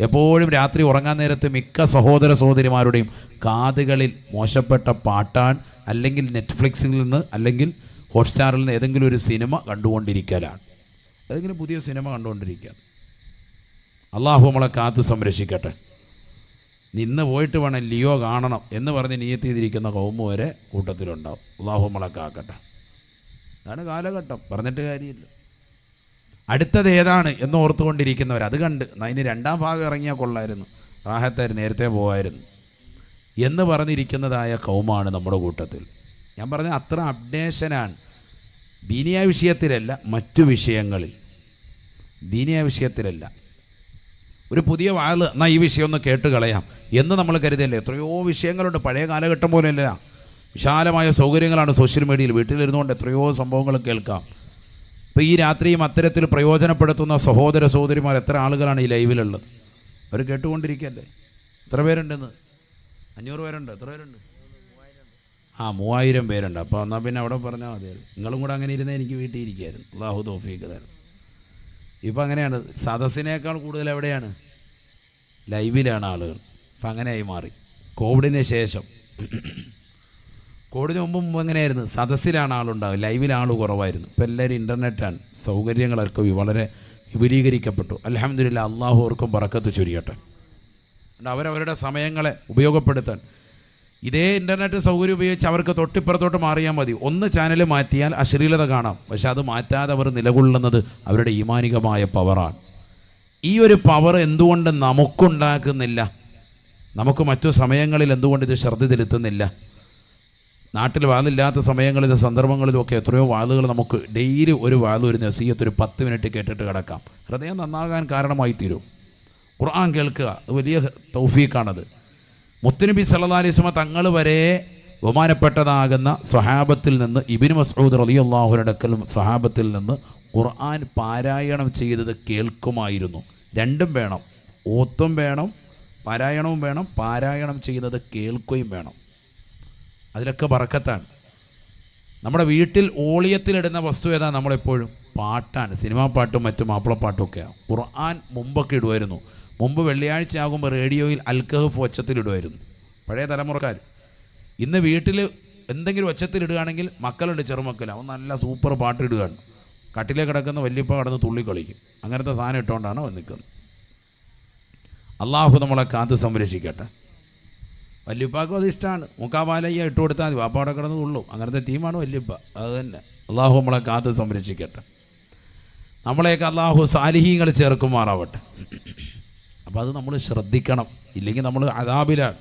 എപ്പോഴും രാത്രി ഉറങ്ങാൻ നേരത്ത് മിക്ക സഹോദര സഹോദരിമാരുടെയും കാതുകളിൽ മോശപ്പെട്ട പാട്ടാൻ, അല്ലെങ്കിൽ നെറ്റ്ഫ്ലിക്സിൽ നിന്ന് അല്ലെങ്കിൽ ഹോട്ട്സ്റ്റാറിൽ നിന്ന് ഏതെങ്കിലും ഒരു സിനിമ കണ്ടുകൊണ്ടിരിക്കലാണ്. ഏതെങ്കിലും പുതിയ സിനിമ കണ്ടുകൊണ്ടിരിക്കുക. അള്ളാഹു നമ്മളെ കാത്ത് സംരക്ഷിക്കട്ടെ. നിന്ന് പോയിട്ട് വേണം ലിയോ കാണണം എന്ന് പറഞ്ഞ് നിയത്ത് ചെയ്തിരിക്കുന്ന കൗമ വരെ കൂട്ടത്തിലുണ്ടാവും. അള്ളാഹു നമ്മളെ കാക്കട്ടെ. അതാണ് കാലഘട്ടം, പറഞ്ഞിട്ട് കാര്യമില്ല. അടുത്തത് ഏതാണ് എന്ന് ഓർത്തുകൊണ്ടിരിക്കുന്നവർ അത് കണ്ട് അതിന് 2ാം ഭാഗം ഇറങ്ങിയാൽ കൊള്ളായിരുന്നു, റാഹത്തായിരുന്നു, നേരത്തെ പോകായിരുന്നു എന്ന് പറഞ്ഞിരിക്കുന്നതായ കൗമാണ് നമ്മുടെ കൂട്ടത്തിൽ. ഞാൻ പറഞ്ഞ അത്ര അപ്ഡേഷനാണ്. ദീനിയായ വിഷയത്തിലല്ല, മറ്റു വിഷയങ്ങളിൽ. ദീനിയായ വിഷയത്തിലല്ല. ഒരു പുതിയ വാള് എന്നാൽ ഈ വിഷയം ഒന്ന് കേട്ട് കളയാം എന്ന് നമ്മൾ കരുതല്ലേ. എത്രയോ വിഷയങ്ങളുണ്ട്. പഴയ കാലഘട്ടം പോലെയല്ല, വിശാലമായ സൗകര്യങ്ങളാണ് സോഷ്യൽ മീഡിയയിൽ. വീട്ടിലിരുന്നുകൊണ്ട് എത്രയോ സംഭവങ്ങൾ കേൾക്കാം. ഇപ്പോൾ ഈ രാത്രിയും അത്തരത്തിൽ പ്രയോജനപ്പെടുത്തുന്ന സഹോദര സഹോദരിമാർ എത്ര ആളുകളാണ് ഈ ലൈവിലുള്ളത്? അവർ കേട്ടുകൊണ്ടിരിക്കല്ലേ. എത്ര പേരുണ്ടെന്ന്? 500 പേരുണ്ട്. എത്ര പേരുണ്ട്? 3000 പേരുണ്ട്. അപ്പോൾ എന്നാൽ പിന്നെ അവിടെ പറഞ്ഞാൽ മതിയായിരുന്നു. നിങ്ങളും കൂടെ അങ്ങനെ ഇരുന്നേ എനിക്ക് വീട്ടിൽ ഇരിക്കുകയായിരുന്നു. അല്ലാഹു തൗഫീഖ് തരും. ഇപ്പോൾ അങ്ങനെയാണ്. സദസ്സിനേക്കാൾ കൂടുതൽ എവിടെയാണ്? ലൈവിലാണ് ആളുകൾ. അപ്പം അങ്ങനെയായി മാറി. കോവിഡിന് ശേഷം, കോവിഡിന് മുമ്പ് എങ്ങനെയായിരുന്നു? സദസ്സിലാണ് ആളുണ്ടാവുക, ലൈവിൽ ആൾ കുറവായിരുന്നു. ഇപ്പം എല്ലാവരും ഇൻ്റർനെറ്റാണ്, സൗകര്യങ്ങളൊക്കെ വളരെ വിപുലീകരിക്കപ്പെട്ടു. അൽഹംദുലില്ലാ, അള്ളാഹു ഓർക്കും ബറക്കത്ത് ചൊരിയട്ടെ. അവരവരുടെ സമയങ്ങളെ ഉപയോഗപ്പെടുത്താൻ ഇതേ ഇൻ്റർനെറ്റ് സൗകര്യം ഉപയോഗിച്ച് അവർക്ക് തൊട്ടിപ്പുറത്തോട്ട് മാറിയാൽ മതി. ഒന്ന് ചാനൽ മാറ്റിയാൽ അശ്ലീലത കാണാം, പക്ഷെ അത് മാറ്റാതെ അവർ നിലകൊള്ളുന്നത് അവരുടെ ഈമാനികമായ പവറാണ്. ഈ ഒരു പവർ എന്തുകൊണ്ട് നമുക്കുണ്ടാക്കുന്നില്ല? നമുക്ക് മറ്റു സമയങ്ങളിൽ എന്തുകൊണ്ട് ഇത് ശ്രദ്ധ ചെലുത്തുന്നില്ല? നാട്ടിൽ വാതില്ലാത്ത സമയങ്ങളിൽ സന്ദർഭങ്ങളിലുമൊക്കെ എത്രയോ വാതുകൾ നമുക്ക് ഡെയിലി ഒരു വാത്, ഒരു നസീഹത്ത്, ഒരു 10 മിനിറ്റ് കേട്ടിട്ട് കിടക്കാം. ഹൃദയം നന്നാകാൻ കാരണമായി തീരും. ഖുർആൻ കേൾക്കുക വലിയ തൗഫീഖാണത്. മുത്തുനബി സല്ലല്ലാഹു അലൈഹി വസല്ലം തങ്ങൾ വരെ ബഹുമാനപ്പെട്ടതാകുന്ന സ്വഹാബത്തിൽ നിന്ന്, ഇബ്നു മസ്ഊദ് റളിയല്ലാഹു അൻഹു സ്വഹാബത്തിൽ നിന്ന് ഖുർആൻ പാരായണം ചെയ്തത് കേൾക്കുമായിരുന്നു. രണ്ടും വേണം, ഓത്തും വേണം, പാരായണവും വേണം. പാരായണം ചെയ്യുന്നത് കേൾക്കുകയും വേണം. അതിലൊക്കെ ബറക്കത്താണ്. നമ്മുടെ വീട്ടിൽ ഓളിയത്തിലിടുന്ന വസ്തു ഏതാണ്? നമ്മളെപ്പോഴും പാട്ടാണ്, സിനിമാ പാട്ടും മറ്റു മാപ്പിളപ്പാട്ടും ഒക്കെയാണ്. ഖുർആൻ മുമ്പൊക്കെ ഇടുമായിരുന്നു. മുമ്പ് വെള്ളിയാഴ്ച ആകുമ്പോൾ റേഡിയോയിൽ അൽക്കഹഫ് ഒച്ചത്തിലിടുമായിരുന്നു പഴയ തലമുറക്കാർ. ഇന്ന് വീട്ടിൽ എന്തെങ്കിലും ഒച്ചത്തിലിടുകയാണെങ്കിൽ മക്കളുണ്ട്, ചെറുമക്കൾ, അവൻ നല്ല സൂപ്പർ പാട്ടിടുകയാണ്. കട്ടിലേ കിടക്കുന്ന വല്യപ്പ കടന്ന് തുള്ളിക്കളിക്കും. അങ്ങനത്തെ സാധനം ഇട്ടുകൊണ്ടാണ് അവൻ നിൽക്കുന്നത്. അള്ളാഹു നമ്മളെ കാത്ത് സംരക്ഷിക്കട്ടെ. വല്യപ്പാക്കും അത് ഇഷ്ടമാണ്. മുക്കാപാലയ്യ ഇട്ട് കൊടുത്താൽ മതി, വാപ്പാടെ കിടന്ന് തുള്ളും. അങ്ങനത്തെ ടീമാണ് വല്യപ്പ. അത് തന്നെ. അള്ളാഹു നമ്മളെ കാത്ത് സംരക്ഷിക്കട്ടെ. നമ്മളെയൊക്കെ അള്ളാഹു സാലിഹീങ്ങൾ ചേർക്കുമാറാവട്ടെ. അപ്പോൾ അത് നമ്മൾ ശ്രദ്ധിക്കണം, ഇല്ലെങ്കിൽ നമ്മൾ അദാബിലാണ്.